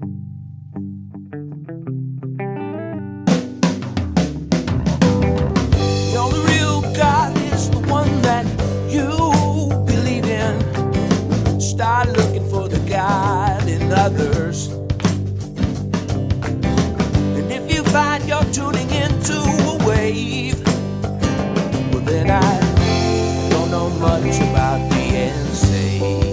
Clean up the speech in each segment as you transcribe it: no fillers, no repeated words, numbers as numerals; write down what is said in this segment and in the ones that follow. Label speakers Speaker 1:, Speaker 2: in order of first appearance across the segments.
Speaker 1: The only real God is the one that you believe in. Start looking for the God in others. And if you find you're tuning into a wave, well then I don't know much about being saved.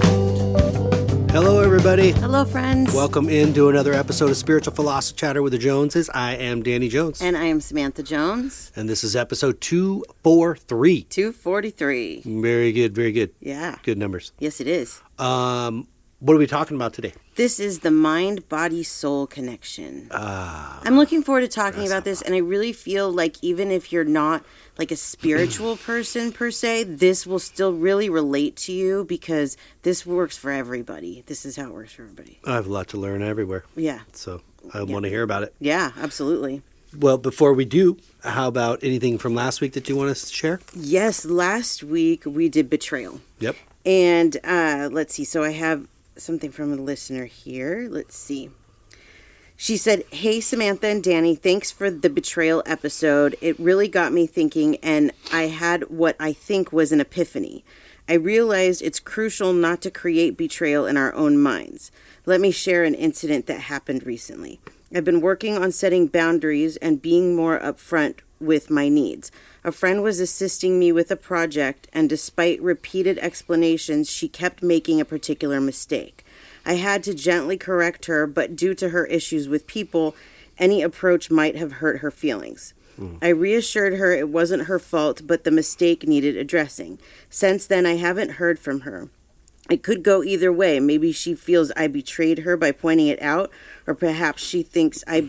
Speaker 2: Hello, everybody.
Speaker 3: Hello, friends.
Speaker 2: Welcome into another episode of Spiritual Philosophy Chatter with the Joneses. I am Danny Jones.
Speaker 3: And I am Samantha Jones.
Speaker 2: And this is episode 243.
Speaker 3: 243.
Speaker 2: Very good, very good.
Speaker 3: Yeah.
Speaker 2: Good numbers.
Speaker 3: Yes, it is.
Speaker 2: What are we talking about today?
Speaker 3: This is the mind-body-soul connection. I'm looking forward to talking about this, and I really feel like even if you're not like a spiritual person per se, this will still really relate to you because this works for everybody. This is how it works for everybody.
Speaker 2: I have a lot to learn everywhere.
Speaker 3: Yeah.
Speaker 2: So I want to hear about it.
Speaker 3: Yeah, absolutely.
Speaker 2: Well, before we do, how about anything from last week that you want us to share?
Speaker 3: Yes, last week we did betrayal.
Speaker 2: Yep.
Speaker 3: And let's see. So I have something from a listener here. Let's see. She said, "Hey, Samantha and Danny, thanks for the betrayal episode. It really got me thinking, and I had what I think was an epiphany. I realized it's crucial not to create betrayal in our own minds. Let me share an incident that happened recently. I've been working on setting boundaries and being more upfront with my needs. A friend was assisting me with a project, and despite repeated explanations, she kept making a particular mistake. I had to gently correct her, but due to her issues with people, any approach might have hurt her feelings. I reassured her it wasn't her fault, but the mistake needed addressing. Since then, I haven't heard from her. It could go either way. Maybe she feels I betrayed her by pointing it out, or perhaps she thinks I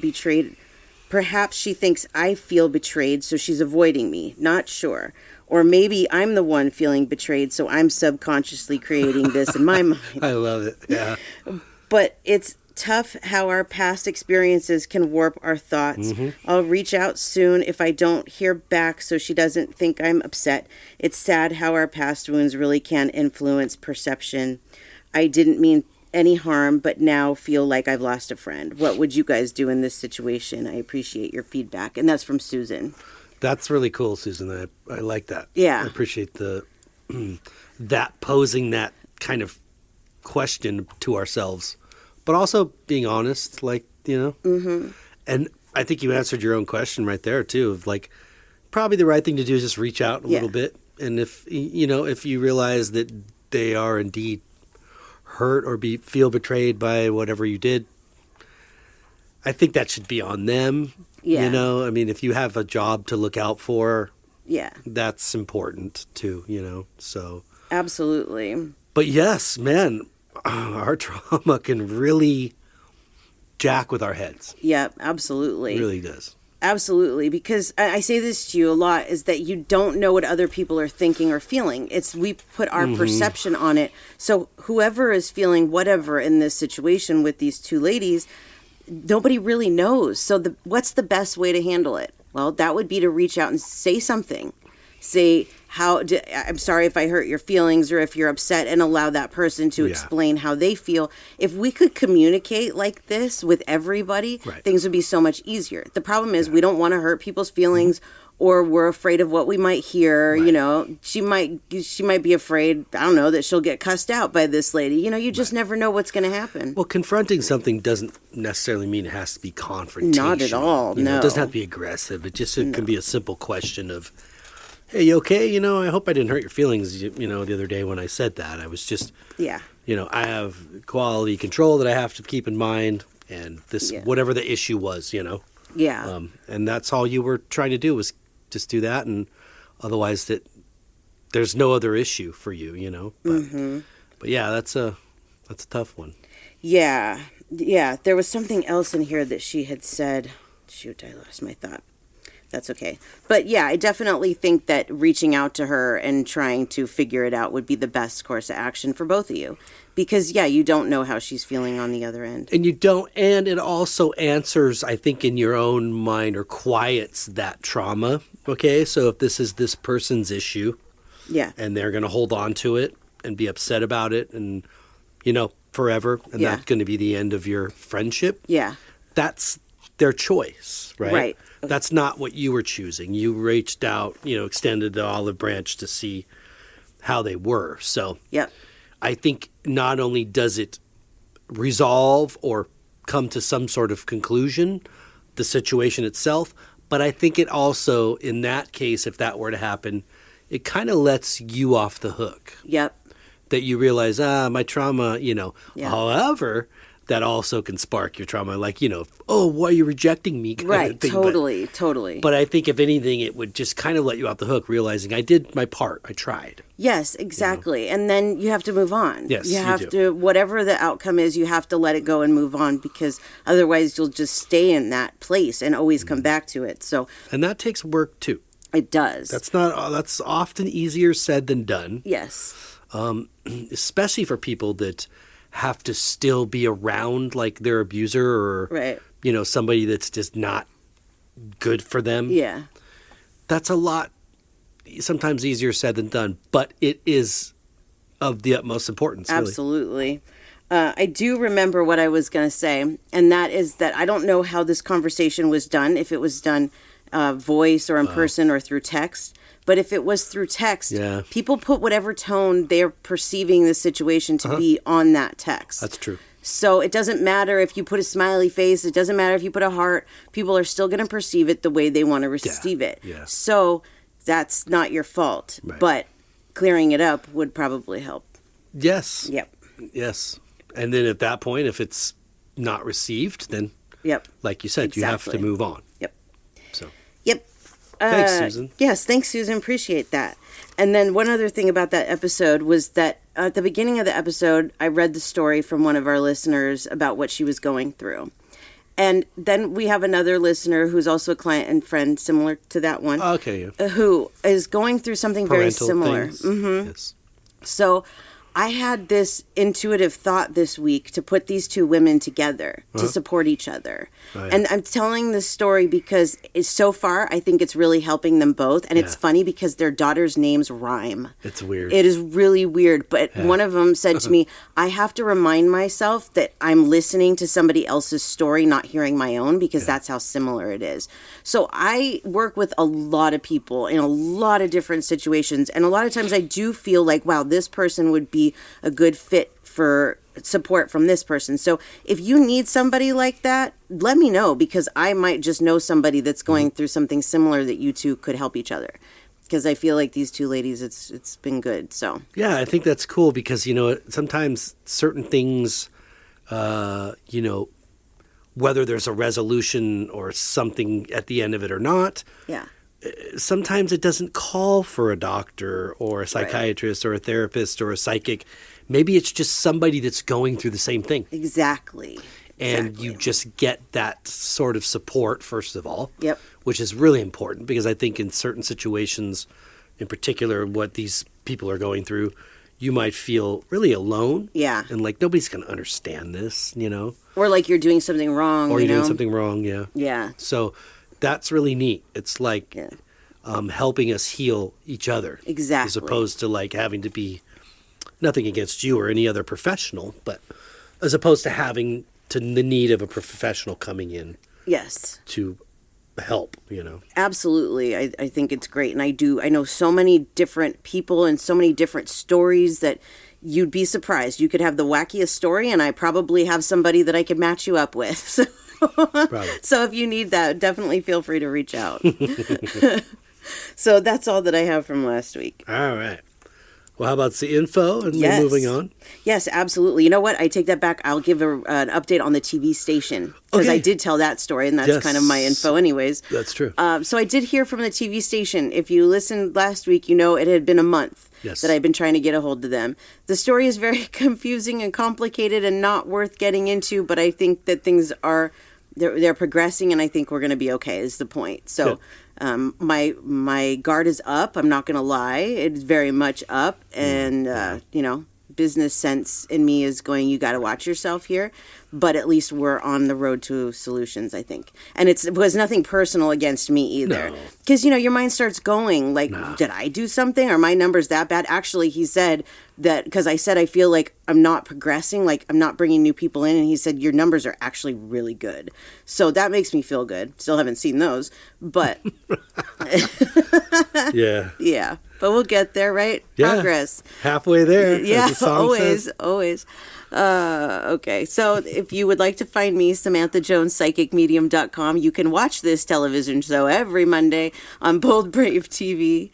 Speaker 3: feel betrayed, so she's avoiding me. Not sure. Or maybe I'm the one feeling betrayed, so I'm subconsciously creating this in my mind.
Speaker 2: I love it. Yeah.
Speaker 3: But it's tough how our past experiences can warp our thoughts. I'll reach out soon if I don't hear back so she doesn't think I'm upset. It's sad how our past wounds really can influence perception. I didn't mean any harm, but now feel like I've lost a friend. What would you guys do in this situation? I appreciate your feedback." And that's from Susan.
Speaker 2: That's really cool, Susan. I like that.
Speaker 3: Yeah.
Speaker 2: I appreciate the that posing that kind of question to ourselves, but also being honest, like, you know. Mm-hmm. And I think you answered your own question right there, too, of like, probably the right thing to do is just reach out a little bit. And if you realize that they are indeed hurt or feel betrayed by whatever you did, I think that should be on them.
Speaker 3: Yeah.
Speaker 2: You know, I mean, if you have a job to look out for,
Speaker 3: Yeah.
Speaker 2: that's important too, you know, so.
Speaker 3: Absolutely.
Speaker 2: But yes, man, our trauma can really jack with our heads.
Speaker 3: Yeah, absolutely.
Speaker 2: It really does.
Speaker 3: Absolutely, because I say this to you a lot, is that you don't know what other people are thinking or feeling. We put our perception on it. So whoever is feeling whatever in this situation with these two ladies, nobody really knows. So what's the best way to handle it? Well, that would be to reach out and say something. Say, I'm sorry if I hurt your feelings or if you're upset, and allow that person to explain how they feel. If we could communicate like this with everybody, things would be so much easier. The problem is we don't want to hurt people's feelings, or we're afraid of what we might hear. You know, she might be afraid, I don't know, that she'll get cussed out by this lady. You know, you just never know what's going to happen.
Speaker 2: Well, confronting something doesn't necessarily mean it has to be confrontational.
Speaker 3: Not at all,
Speaker 2: You know,
Speaker 3: no.
Speaker 2: it doesn't have to be aggressive. It can be a simple question of, "Hey, you okay? You know, I hope I didn't hurt your feelings, you know, the other day when I said that. I was just, you know, I have quality control that I have to keep in mind, and this, whatever the issue was, you know."
Speaker 3: Yeah.
Speaker 2: And that's all you were trying to do, was just do that, and otherwise there's no other issue for you, you know. But yeah, that's a tough one.
Speaker 3: Yeah. There was something else in here that she had said. Shoot, I lost my thought. That's okay. But yeah, I definitely think that reaching out to her and trying to figure it out would be the best course of action for both of you. Because, you don't know how she's feeling on the other end.
Speaker 2: And you don't, and it also answers, I think, in your own mind, or quiets that trauma. Okay, so if this is this person's issue, and they're going to hold on to it and be upset about it, and, you know, forever and
Speaker 3: Yeah.
Speaker 2: that's going to be the end of your friendship,
Speaker 3: Yeah.
Speaker 2: that's their choice, right?
Speaker 3: Right. Okay.
Speaker 2: That's not what you were choosing. You reached out, extended the olive branch to see how they were. So
Speaker 3: Yep.
Speaker 2: I think not only does it resolve or come to some sort of conclusion, the situation itself, but I think it also, in that case, if that were to happen, it kind of lets you off the hook.
Speaker 3: Yep.
Speaker 2: That you realize, my trauma,
Speaker 3: Yeah.
Speaker 2: However, that also can spark your trauma, like, oh, why are you rejecting me? Kind
Speaker 3: Right.
Speaker 2: of thing.
Speaker 3: Totally.
Speaker 2: But I think if anything, it would just kind of let you off the hook, realizing I did my part. I tried.
Speaker 3: Yes, exactly. And then you have to move on.
Speaker 2: Yes,
Speaker 3: you
Speaker 2: you
Speaker 3: have
Speaker 2: do.
Speaker 3: to, whatever the outcome is, you have to let it go and move on, because otherwise you'll just stay in that place and always come back to it. So
Speaker 2: And that takes work too.
Speaker 3: it does.
Speaker 2: That's often easier said than done.
Speaker 3: Yes.
Speaker 2: Especially for people that have to still be around like their abuser or
Speaker 3: Right.
Speaker 2: somebody that's just not good for them.
Speaker 3: Yeah.
Speaker 2: That's a lot sometimes easier said than done, but it is of the utmost importance. Really.
Speaker 3: Absolutely. I do remember what I was going to say, and that is that I don't know how this conversation was done, if it was done voice or in person or through text. But if it was through text,
Speaker 2: Yeah.
Speaker 3: people put whatever tone they're perceiving the situation to be on that text.
Speaker 2: That's true.
Speaker 3: So it doesn't matter if you put a smiley face. It doesn't matter if you put a heart. People are still going to perceive it the way they want to receive it.
Speaker 2: Yeah.
Speaker 3: So that's not your fault.
Speaker 2: Right.
Speaker 3: But clearing it up would probably help.
Speaker 2: Yes.
Speaker 3: Yep.
Speaker 2: Yes. And then at that point, if it's not received, then,
Speaker 3: Yep.
Speaker 2: like you said, you have to
Speaker 3: Exactly.
Speaker 2: move on.
Speaker 3: Yep.
Speaker 2: So
Speaker 3: Yep.
Speaker 2: Thanks, Susan.
Speaker 3: Yes, thanks, Susan. Appreciate that. And then one other thing about that episode was that at the beginning of the episode, I read the story from one of our listeners about what she was going through. And then we have another listener who's also a client and friend similar to that one,
Speaker 2: okay. Yeah.
Speaker 3: who is going through something very
Speaker 2: Parental
Speaker 3: similar.
Speaker 2: things. Yes.
Speaker 3: So I had this intuitive thought this week to put these two women together to support each other.
Speaker 2: Oh, yeah.
Speaker 3: And I'm telling this story because so far I think it's really helping them both. And it's
Speaker 2: Yeah.
Speaker 3: funny because their daughters' names rhyme.
Speaker 2: It's weird.
Speaker 3: It is really weird. But one of them said to me, I have to remind myself that I'm listening to somebody else's story, not hearing my own, because that's how similar it is. So I work with a lot of people in a lot of different situations. And a lot of times I do feel like, wow, this person would be a good fit for support from this person. So if you need somebody like that, let me know, because I might just know somebody that's going through something similar that you two could help each other. Because I feel like these two ladies, it's been good. So
Speaker 2: Yeah, I think that's cool because, sometimes certain things, whether there's a resolution or something at the end of it or not,
Speaker 3: yeah,
Speaker 2: sometimes it doesn't call for a doctor or a psychiatrist or a therapist or a psychic. Maybe it's just somebody that's going through the same thing.
Speaker 3: exactly.
Speaker 2: And you just get that sort of support, first of all.
Speaker 3: Yep.
Speaker 2: Which is really important because I think in certain situations, in particular, what these people are going through, you might feel really alone.
Speaker 3: Yeah.
Speaker 2: And like nobody's going to understand this,
Speaker 3: Or like you're doing something wrong.
Speaker 2: Or you're
Speaker 3: you know?
Speaker 2: doing something wrong, yeah.
Speaker 3: Yeah.
Speaker 2: So that's really neat. It's like
Speaker 3: Yeah.
Speaker 2: helping us heal each other.
Speaker 3: Exactly.
Speaker 2: As opposed to like having to be, nothing against you or any other professional, but as opposed to having to the need of a professional coming in
Speaker 3: Yes.
Speaker 2: to help,
Speaker 3: Absolutely. I think it's great. And I know so many different people and so many different stories that you'd be surprised. You could have the wackiest story, and I probably have somebody that I could match you up with. So if you need that, definitely feel free to reach out. So that's all that I have from last week.
Speaker 2: All right. Well, how about the info and
Speaker 3: Yes.
Speaker 2: we're moving on?
Speaker 3: Yes, absolutely. You know what? I take that back. I'll give an update on the TV station, because
Speaker 2: Okay.
Speaker 3: I did tell that story, and that's
Speaker 2: Yes.
Speaker 3: kind of my info anyways.
Speaker 2: That's true.
Speaker 3: So I did hear from the TV station. If you listened last week, it had been a month
Speaker 2: Yes.
Speaker 3: that I've been trying to get a hold of them. The story is very confusing and complicated and not worth getting into, but I think that things are they're progressing, and I think we're going to be okay is the point. So my guard is up. I'm not going to lie. It's very much up, and business sense in me is going, you got to watch yourself here. but at least we're on the road to solutions, I think. And it was nothing personal against me either. Because, your mind starts going like, did I do something? Are my numbers that bad? Actually, he said that, because I said I feel like I'm not progressing, like I'm not bringing new people in. And he said, your numbers are actually really good. So that makes me feel good. Still haven't seen those, but...
Speaker 2: Yeah.
Speaker 3: Yeah. But we'll get there, right?
Speaker 2: Yeah.
Speaker 3: Progress.
Speaker 2: Halfway there.
Speaker 3: Yeah,
Speaker 2: as the song says.
Speaker 3: always. Okay, so if you would like to find me, SamanthaJonesPsychicMedium.com, you can watch this television show every Monday on Bold Brave TV,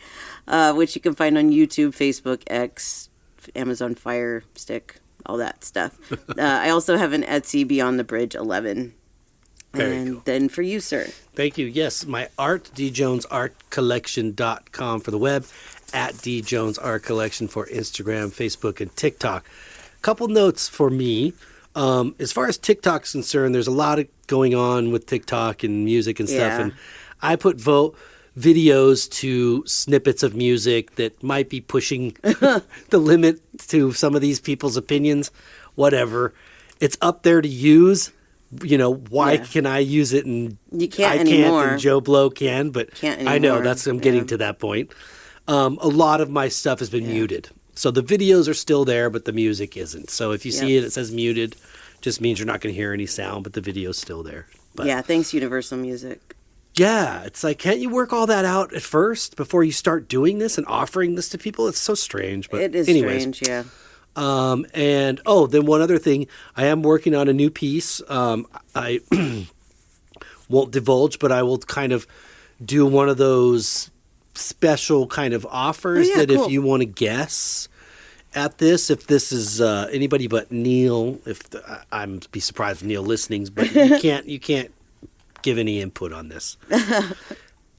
Speaker 3: which you can find on YouTube, Facebook, X, Amazon Fire Stick, all that stuff. I also have an Etsy, Beyond the Bridge 11.
Speaker 2: Very cool.
Speaker 3: Then for you, sir.
Speaker 2: Thank you. Yes, my art, djonesartcollection.com for the web, at djonesartcollection for Instagram, Facebook, and TikTok. Couple notes for me. As far as TikTok's concerned, there's a lot of going on with TikTok and music and stuff, and I put videos to snippets of music that might be pushing the limit to some of these people's opinions. Whatever. It's up there to use. Why can I use it and
Speaker 3: you can't
Speaker 2: I
Speaker 3: anymore.
Speaker 2: can't and Joe Blow can, but
Speaker 3: Can't
Speaker 2: I know
Speaker 3: anymore.
Speaker 2: I'm getting to that point. A lot of my stuff has been muted. So the videos are still there, but the music isn't. So if you see it says muted, just means you're not going to hear any sound, but the video's still there. But,
Speaker 3: Thanks Universal Music.
Speaker 2: Yeah, it's like, can't you work all that out at first before you start doing this and offering this to people? It's so strange. But
Speaker 3: It is
Speaker 2: anyways.
Speaker 3: strange, yeah.
Speaker 2: Then one other thing, I am working on a new piece. I won't divulge, but I will kind of do one of those special kind of offers
Speaker 3: cool.
Speaker 2: if you want to guess at this, if this is anybody but Neil, I'm be surprised if Neil listening, but you can't give any input on this.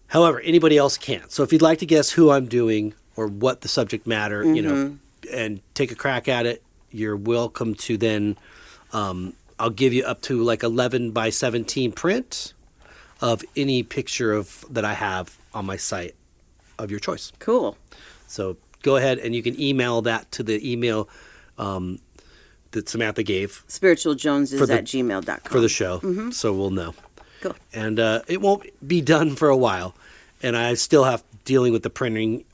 Speaker 2: However, anybody else can. So if you'd like to guess who I'm doing or what the subject matter, and take a crack at it, you're welcome to then, I'll give you up to like 11 by 17 print of any picture that I have on my site of your choice.
Speaker 3: Cool.
Speaker 2: So go ahead and you can email that to the email that Samantha gave.
Speaker 3: SpiritualJoneses@gmail.com.
Speaker 2: For the show, so we'll know.
Speaker 3: Cool.
Speaker 2: And it won't be done for a while. And I still have dealing with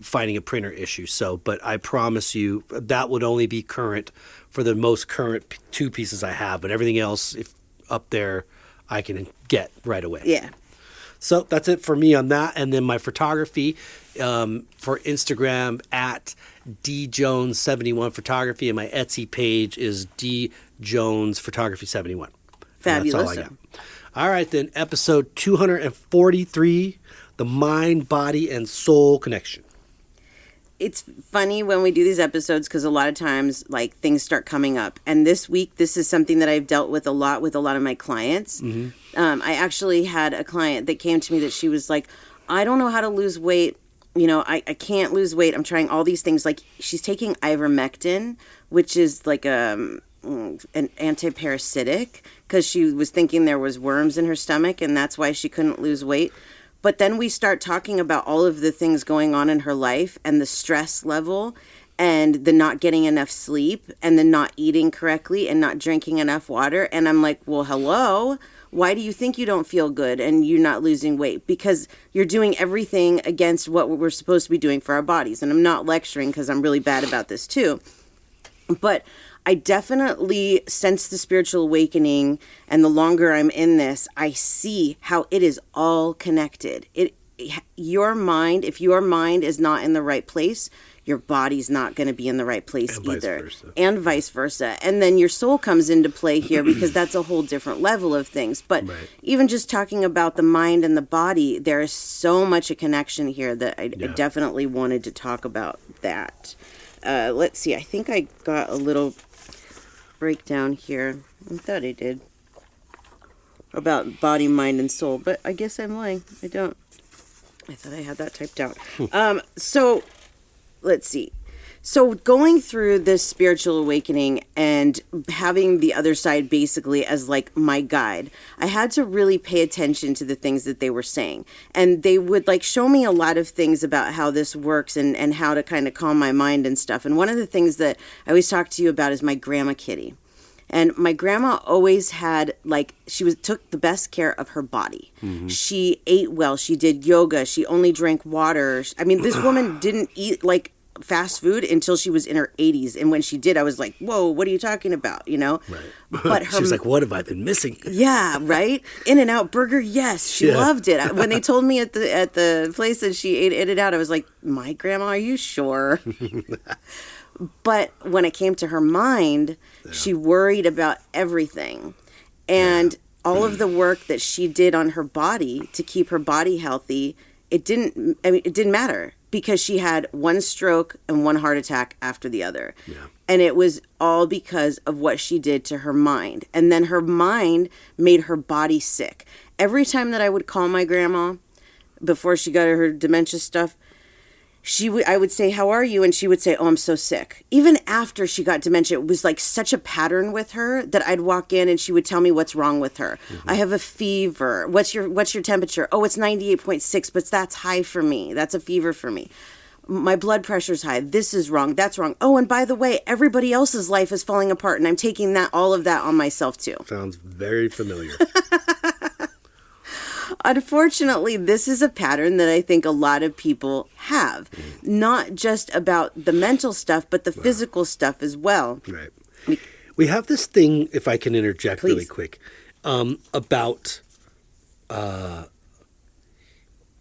Speaker 2: finding a printer issue. But I promise you that would only be current for the most current 2 pieces I have. But everything else, if up there, I can get right away.
Speaker 3: Yeah.
Speaker 2: So that's it for me on that. And then my photography for Instagram at djones71 photography, and my Etsy page is djonesphotography71.
Speaker 3: Fabulous.
Speaker 2: That's all I got. All right, then, episode 243, the mind, body, and soul connection.
Speaker 3: It's funny when we do these episodes because a lot of times like things start coming up. And this week, this is something that I've dealt with a lot of my clients. I actually had a client that came to me that she was like, I don't know how to lose weight. I can't lose weight. I'm trying all these things. Like she's taking ivermectin, which is like an antiparasitic, because she was thinking there was worms in her stomach and that's why she couldn't lose weight. But then we start talking about all of the things going on in her life and the stress level and the not getting enough sleep and the not eating correctly and not drinking enough water. And I'm like, well, hello, why do you think you don't feel good and you're not losing weight? Because you're doing everything against what we're supposed to be doing for our bodies. And I'm not lecturing because I'm really bad about this too. But I definitely sense the spiritual awakening, and the longer I'm in this, I see how it is all connected. Your mind, if your mind is not in the right place, your body's not going to be in the right place either. And vice versa. And then your soul comes into play here because that's a whole different level of things. But even just talking about the mind and the body, there is so much a connection here that I definitely wanted to talk about that. Let's see. I think I got a little breakdown here. I thought I did. About body, mind, and soul. But I guess I'm lying. I don't. I thought I had that typed out. So, let's see. So going through this spiritual awakening and having the other side basically as like my guide, I had to really pay attention to the things that they were saying. And they would like show me a lot of things about how this works and how to kind of calm my mind and stuff. And one of the things that I always talk to you about is my grandma Kitty. And my grandma always had, like, took the best care of her body. She ate well. She did yoga. She only drank water. I mean, this woman didn't eat, like, fast food until she was in her 80s. And when she did, I was like, whoa, what are you talking about? You know?
Speaker 2: Right.
Speaker 3: But
Speaker 2: she was like, what have I been missing?
Speaker 3: Yeah, right? In-N-Out Burger, yes. She loved it. When they told me at the place that she ate In-N-Out, I was like, my grandma, are you sure? But when it came to her mind, she worried about everything. And all of the work that she did on her body to keep her body healthy, it didn't matter, because she had one stroke and one heart attack after the other. Yeah. And it was all because of what she did to her mind. And then her mind made her body sick. Every time that I would call my grandma before she got her dementia stuff, I would say, how are you? And she would say, oh, I'm so sick. Even after she got dementia, it was like such a pattern with her that I'd walk in and she would tell me what's wrong with her. I have a fever. What's your temperature? Oh, it's 98.6, but that's high for me. That's a fever for me. My blood pressure's high. This is wrong. That's wrong. Oh, and by the way, everybody else's life is falling apart, and I'm taking all of that on myself too.
Speaker 2: Sounds very familiar.
Speaker 3: Unfortunately, this is a pattern that I think a lot of people have. Not just about the mental stuff, but the physical stuff as well.
Speaker 2: Right. We have this thing, if I can interject really quick, about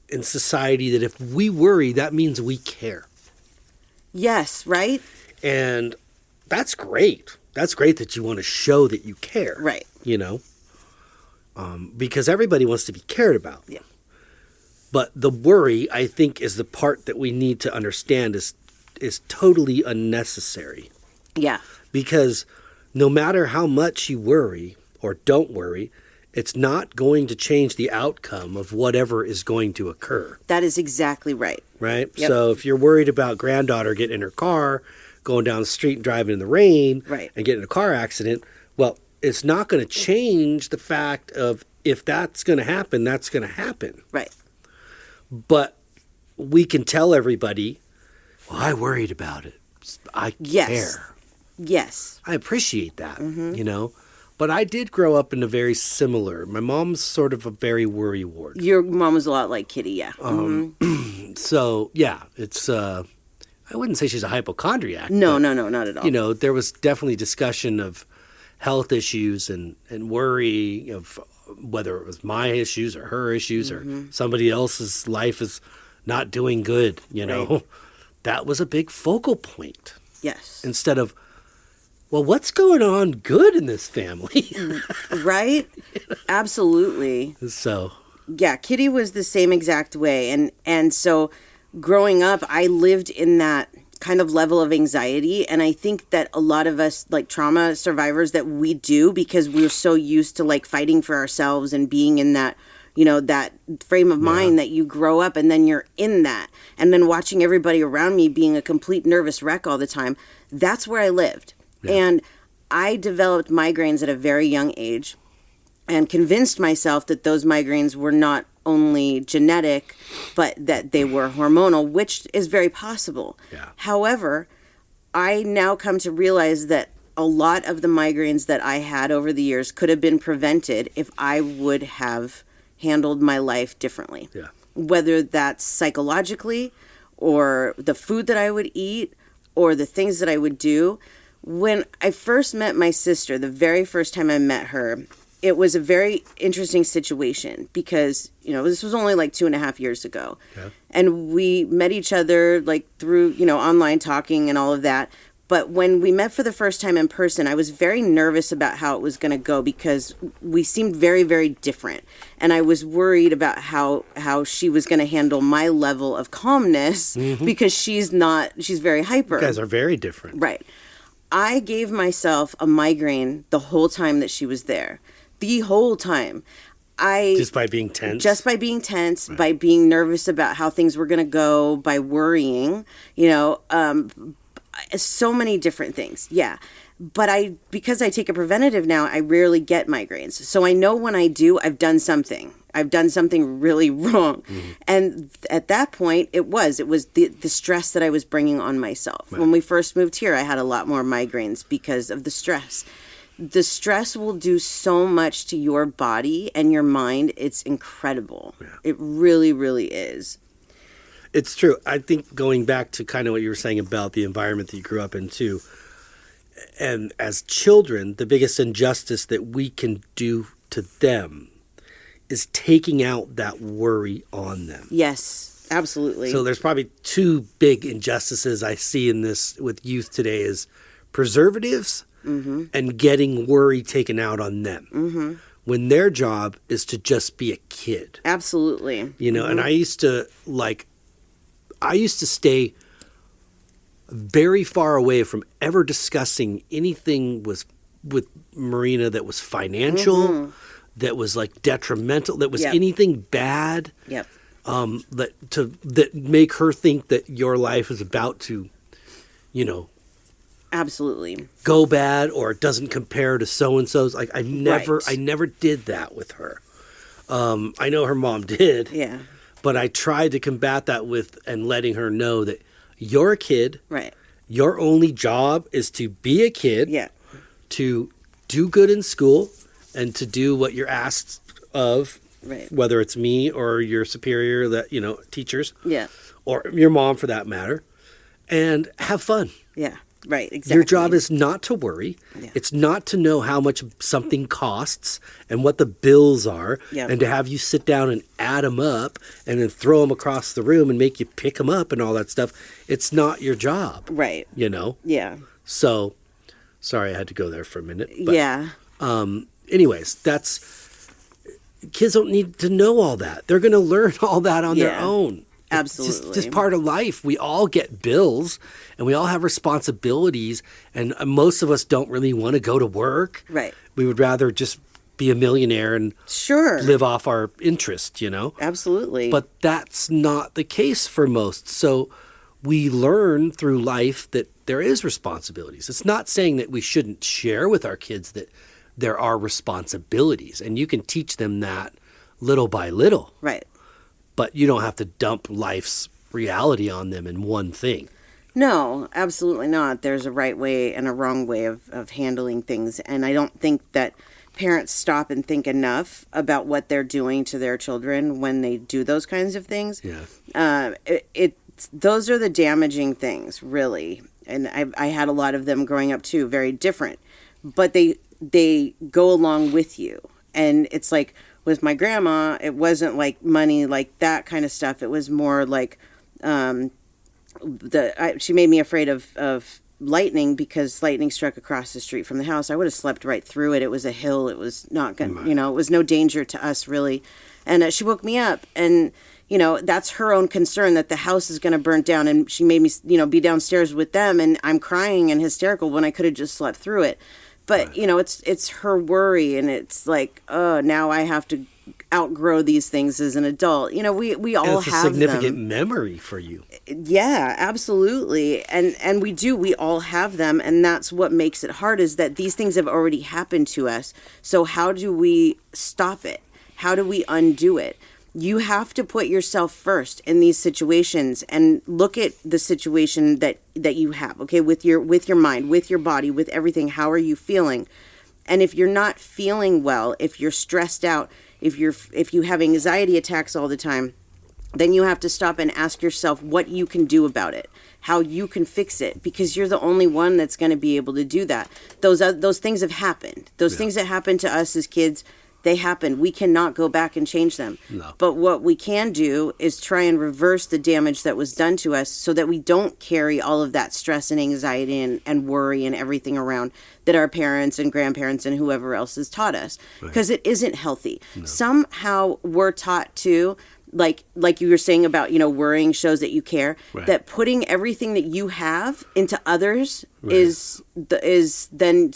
Speaker 2: in society that if we worry, that means we care.
Speaker 3: Yes, right?
Speaker 2: And that's great. That's great that you want to show that you care.
Speaker 3: Right.
Speaker 2: You know? Because everybody wants to be cared about.
Speaker 3: Yeah.
Speaker 2: But the worry, I think, is the part that we need to understand is totally unnecessary.
Speaker 3: Yeah.
Speaker 2: Because no matter how much you worry or don't worry, it's not going to change the outcome of whatever is going to occur.
Speaker 3: That is exactly right.
Speaker 2: Right?
Speaker 3: Yep.
Speaker 2: So if you're worried about granddaughter getting in her car, going down the street and driving in the rain, and getting in a car accident, well, it's not going to change the fact of if that's going to happen, that's going to happen.
Speaker 3: Right.
Speaker 2: But we can tell everybody, well, I worried about it. I care.
Speaker 3: Yes.
Speaker 2: I appreciate that, you know. But I did grow up in a very similar. My mom's sort of a very worry ward.
Speaker 3: Your mom was a lot like Kitty, yeah.
Speaker 2: So, yeah, it's, I wouldn't say she's a hypochondriac.
Speaker 3: No, not at all.
Speaker 2: You know, there was definitely discussion of health issues and worry of whether it was my issues or her issues or somebody else's life is not doing good, you know. Right. That was a big focal point.
Speaker 3: Yes.
Speaker 2: Instead of, well, what's going on good in this family?
Speaker 3: Right? Absolutely.
Speaker 2: So.
Speaker 3: Yeah, Kitty was the same exact way. And so growing up, I lived in that kind of level of anxiety. And I think that a lot of us, like trauma survivors, that we do because we're so used to like fighting for ourselves and being in that, you know, that frame of mind that you grow up and then you're in that. And then watching everybody around me being a complete nervous wreck all the time. That's where I lived. Yeah. And I developed migraines at a very young age and convinced myself that those migraines were not only genetic, but that they were hormonal, which is very possible. Yeah. However, I now come to realize that a lot of the migraines that I had over the years could have been prevented if I would have handled my life differently. Yeah. Whether that's psychologically or the food that I would eat or the things that I would do. When I first met my sister, the very first time I met her, it was a very interesting situation because, you know, this was only like 2.5 years ago. Yeah. And we met each other like through, you know, online talking and all of that. But when we met for the first time in person, I was very nervous about how it was going to go because we seemed very, very different. And I was worried about how she was going to handle my level of calmness because she's very hyper.
Speaker 2: You guys are very different.
Speaker 3: Right. I gave myself a migraine the whole time that she was there. The whole time.
Speaker 2: Just by being tense?
Speaker 3: Just by being tense, right. By being nervous about how things were going to go, by worrying, you know, so many different things. Yeah. But because I take a preventative now, I rarely get migraines. So I know when I do, I've done something. I've done something really wrong. Mm-hmm. And at that point, it was the stress that I was bringing on myself. Right. When we first moved here, I had a lot more migraines because of the stress. the stress will do so much to your body and your mind. It's incredible. Yeah. It really, really is.
Speaker 2: It's true. I think going back to kind of what you were saying about the environment that you grew up in too, and as children, the biggest injustice that we can do to them is taking out that worry on them.
Speaker 3: Yes, absolutely.
Speaker 2: So there's probably two big injustices I see in this with youth today is preservatives and getting worry taken out on them. When their job is to just be a kid.
Speaker 3: Absolutely.
Speaker 2: You know, and I used to stay very far away from ever discussing anything with Marina that was financial, that was like detrimental, that was anything bad.
Speaker 3: Yep.
Speaker 2: That make her think that your life is about to, you know,
Speaker 3: absolutely
Speaker 2: go bad or it doesn't compare to so and so's. Like I never did that with her. I know her mom did.
Speaker 3: Yeah.
Speaker 2: But I tried to combat that with and letting her know that you're a kid.
Speaker 3: Right.
Speaker 2: Your only job is to be a kid.
Speaker 3: Yeah.
Speaker 2: To do good in school and to do what you're asked of.
Speaker 3: Right.
Speaker 2: Whether it's me or your superior, that, you know, teachers.
Speaker 3: Yeah.
Speaker 2: Or your mom for that matter. And have fun.
Speaker 3: Yeah. Right, exactly.
Speaker 2: Your job is not to worry.
Speaker 3: Yeah.
Speaker 2: It's not to know how much something costs and what the bills are,
Speaker 3: yeah.
Speaker 2: and to have you sit down and add them up and then throw them across the room and make you pick them up and all that stuff. It's not your job.
Speaker 3: Right.
Speaker 2: You know?
Speaker 3: Yeah.
Speaker 2: So, sorry I had to go there for a minute. But,
Speaker 3: yeah.
Speaker 2: Anyways, kids don't need to know all that. They're going to learn all that on their own.
Speaker 3: Absolutely.
Speaker 2: It's just part of life. We all get bills and we all have responsibilities, and most of us don't really want to go to work.
Speaker 3: Right.
Speaker 2: We would rather just be a millionaire and live off our interest, you know?
Speaker 3: Absolutely.
Speaker 2: But that's not the case for most. So we learn through life that there is responsibilities. It's not saying that we shouldn't share with our kids that there are responsibilities, and you can teach them that little by little.
Speaker 3: Right.
Speaker 2: But you don't have to dump life's reality on them in one thing.
Speaker 3: No, absolutely not. There's a right way and a wrong way of handling things. And I don't think that parents stop and think enough about what they're doing to their children when they do those kinds of things.
Speaker 2: Yeah.
Speaker 3: Those are the damaging things, really. And I had a lot of them growing up too, very different. But they go along with you. And it's like, with my grandma, it wasn't like money, like that kind of stuff. It was more like she made me afraid of lightning because lightning struck across the street from the house. I would have slept right through it. It was a hill. It was not going, it was no danger to us really. And she woke me up, and that's her own concern that the house is going to burn down. And she made me, be downstairs with them, and I'm crying and hysterical when I could have just slept through it. But, it's her worry, and it's like, oh, now I have to outgrow these things as an adult. We all have them. It's a
Speaker 2: significant memory for you.
Speaker 3: Yeah, absolutely. And we all have them, and that's what makes it hard, is that these things have already happened to us. So how do we stop it? How do we undo it? You have to put yourself first in these situations and look at the situation that you have, okay, with your mind, with your body, with everything. How are you feeling? And if you're not feeling well, if you're stressed out, if you have anxiety attacks all the time, then you have to stop and ask yourself what you can do about it, how you can fix it, because you're the only one that's going to be able to do that. Those things have happened. Those things that happened to us as kids, they happened. We cannot go back and change them.
Speaker 2: No.
Speaker 3: But what we can do is try and reverse the damage that was done to us so that we don't carry all of that stress and anxiety and worry and everything around that our parents and grandparents and whoever else has taught us. Because it isn't healthy. No. Somehow we're taught to, like you were saying about, worrying shows that you care, that putting everything that you have into others is then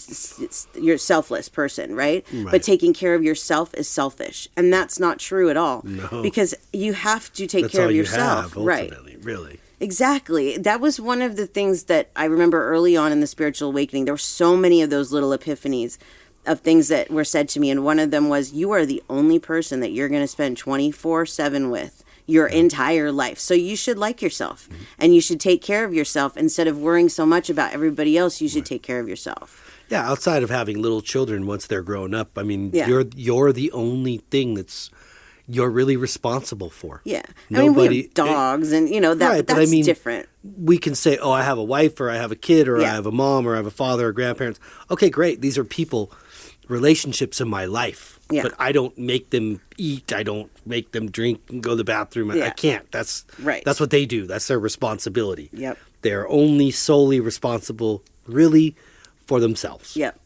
Speaker 3: you're a selfless person, right? But taking care of yourself is selfish, and that's not true at all.
Speaker 2: No.
Speaker 3: Because you have to take care of yourself,
Speaker 2: have, ultimately, really.
Speaker 3: Exactly. That was one of the things that I remember early on in the spiritual awakening. There were so many of those little epiphanies of things that were said to me, and one of them was, you are the only person that you're going to spend 24/7 with your entire life. So you should like yourself, and you should take care of yourself. Instead of worrying so much about everybody else, you should take care of yourself.
Speaker 2: Yeah, outside of having little children once they're grown up, I mean,
Speaker 3: Yeah.
Speaker 2: you're the only thing you're really responsible for.
Speaker 3: Yeah. I mean, we
Speaker 2: Nobody
Speaker 3: have dogs and, that,
Speaker 2: Right,
Speaker 3: but
Speaker 2: but I
Speaker 3: that's
Speaker 2: mean,
Speaker 3: different.
Speaker 2: we can say, oh, I have a wife or I have a kid or I
Speaker 3: Yeah.
Speaker 2: have a mom or I have a father or grandparents. Okay, great. These are people, relationships in my life.
Speaker 3: Yeah.
Speaker 2: But I don't make them eat. I don't make them drink and go to the bathroom. I
Speaker 3: Yeah.
Speaker 2: can't. That's
Speaker 3: Right.
Speaker 2: That's what they do. That's their responsibility.
Speaker 3: Yep.
Speaker 2: They're only solely responsible really for themselves.
Speaker 3: Yep.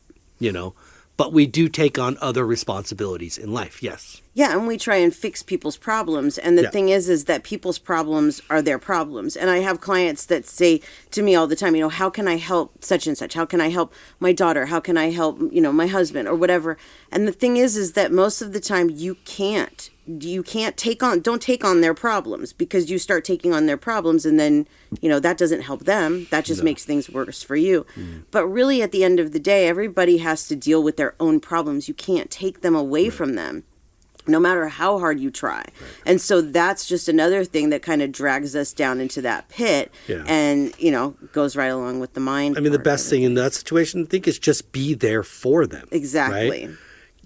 Speaker 2: But we do take on other responsibilities in life. Yes.
Speaker 3: Yeah, and we try and fix people's problems. And the
Speaker 2: Yeah.
Speaker 3: thing is that people's problems are their problems. And I have clients that say to me all the time, how can I help such and such? How can I help my daughter? How can I help, my husband or whatever? And the thing is that most of the time you can't don't take on their problems, because you start taking on their problems and then, that doesn't help them. That just makes things worse for you. But really at the end of the day, everybody has to deal with their own problems. You can't take them away from them, no matter how hard you try. And so that's just another thing that kind of drags us down into that pit and, goes right along with the mind.
Speaker 2: I mean, the best thing in that situation, I think, is just be there for them.
Speaker 3: Exactly.
Speaker 2: Right?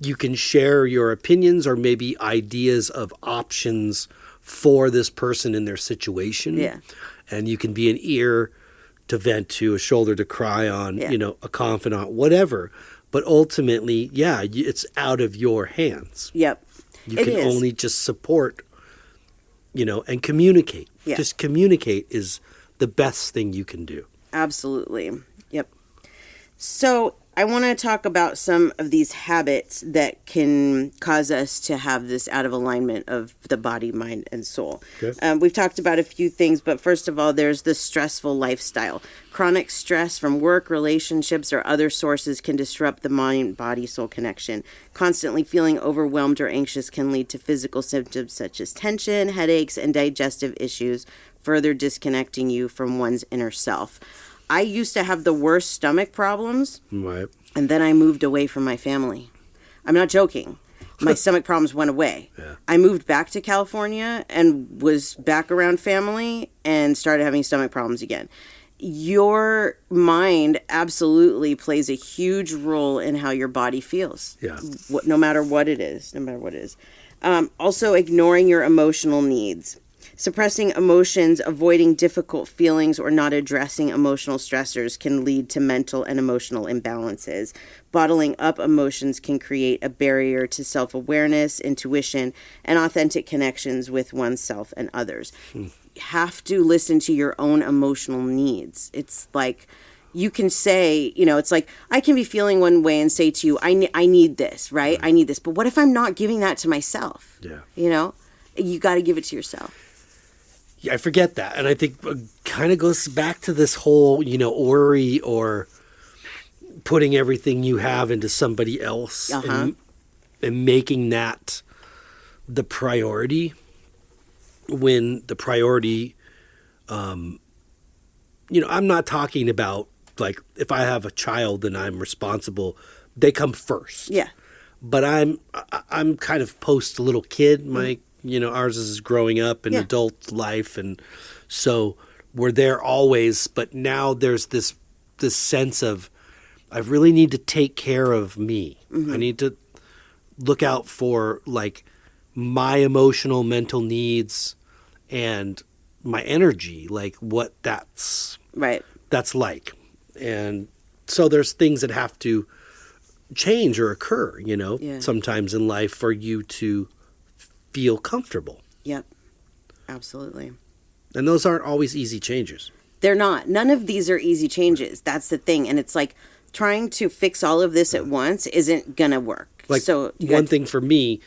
Speaker 2: You can share your opinions or maybe ideas of options for this person in their situation.
Speaker 3: Yeah.
Speaker 2: And you can be an ear to vent to, a shoulder to cry on,
Speaker 3: Yeah.
Speaker 2: a confidant, whatever. But ultimately, it's out of your hands.
Speaker 3: Yep.
Speaker 2: You
Speaker 3: It
Speaker 2: can
Speaker 3: is.
Speaker 2: only just support, and communicate.
Speaker 3: Yeah.
Speaker 2: Just communicate is the best thing you can do.
Speaker 3: Absolutely. Yep. So I want to talk about some of these habits that can cause us to have this out of alignment of the body, mind, and soul.
Speaker 2: Okay.
Speaker 3: We've talked about a few things, but first of all, there's the stressful lifestyle. Chronic stress from work, relationships, or other sources can disrupt the mind-body-soul connection. Constantly feeling overwhelmed or anxious can lead to physical symptoms such as tension, headaches, and digestive issues, further disconnecting you from one's inner self. I used to have the worst stomach problems,
Speaker 2: Right.
Speaker 3: and then I moved away from my family. I'm not joking. My stomach problems went away.
Speaker 2: Yeah.
Speaker 3: I moved back to California and was back around family and started having stomach problems again. Your mind absolutely plays a huge role in how your body feels.
Speaker 2: Yeah.
Speaker 3: No matter what it is. Also, ignoring your emotional needs. Suppressing emotions, avoiding difficult feelings, or not addressing emotional stressors can lead to mental and emotional imbalances. Bottling up emotions can create a barrier to self-awareness, intuition, and authentic connections with oneself and others. You have to listen to your own emotional needs. It's like, you can say, it's like, I can be feeling one way and say to you, I need this, right? I need this. But what if I'm not giving that to myself?
Speaker 2: Yeah.
Speaker 3: You got to give it to yourself.
Speaker 2: Yeah, I forget that. And I think it kind of goes back to this whole, worry or putting everything you have into somebody else and making that the priority, when the priority, I'm not talking about, like, if I have a child and I'm responsible, they come first.
Speaker 3: Yeah.
Speaker 2: But I'm kind of post little kid. Ours is growing up in adult life, and so we're there always. But now there's this sense of, I really need to take care of me. I need to look out for, like, my emotional, mental needs and my energy, like what that's like. And so there's things that have to change or occur, sometimes in life for you to feel comfortable.
Speaker 3: Yep. Absolutely.
Speaker 2: And those aren't always easy changes.
Speaker 3: They're not. None of these are easy changes. That's the thing. And it's like, trying to fix all of this at once isn't going to work.
Speaker 2: Like,
Speaker 3: so
Speaker 2: one thing for me,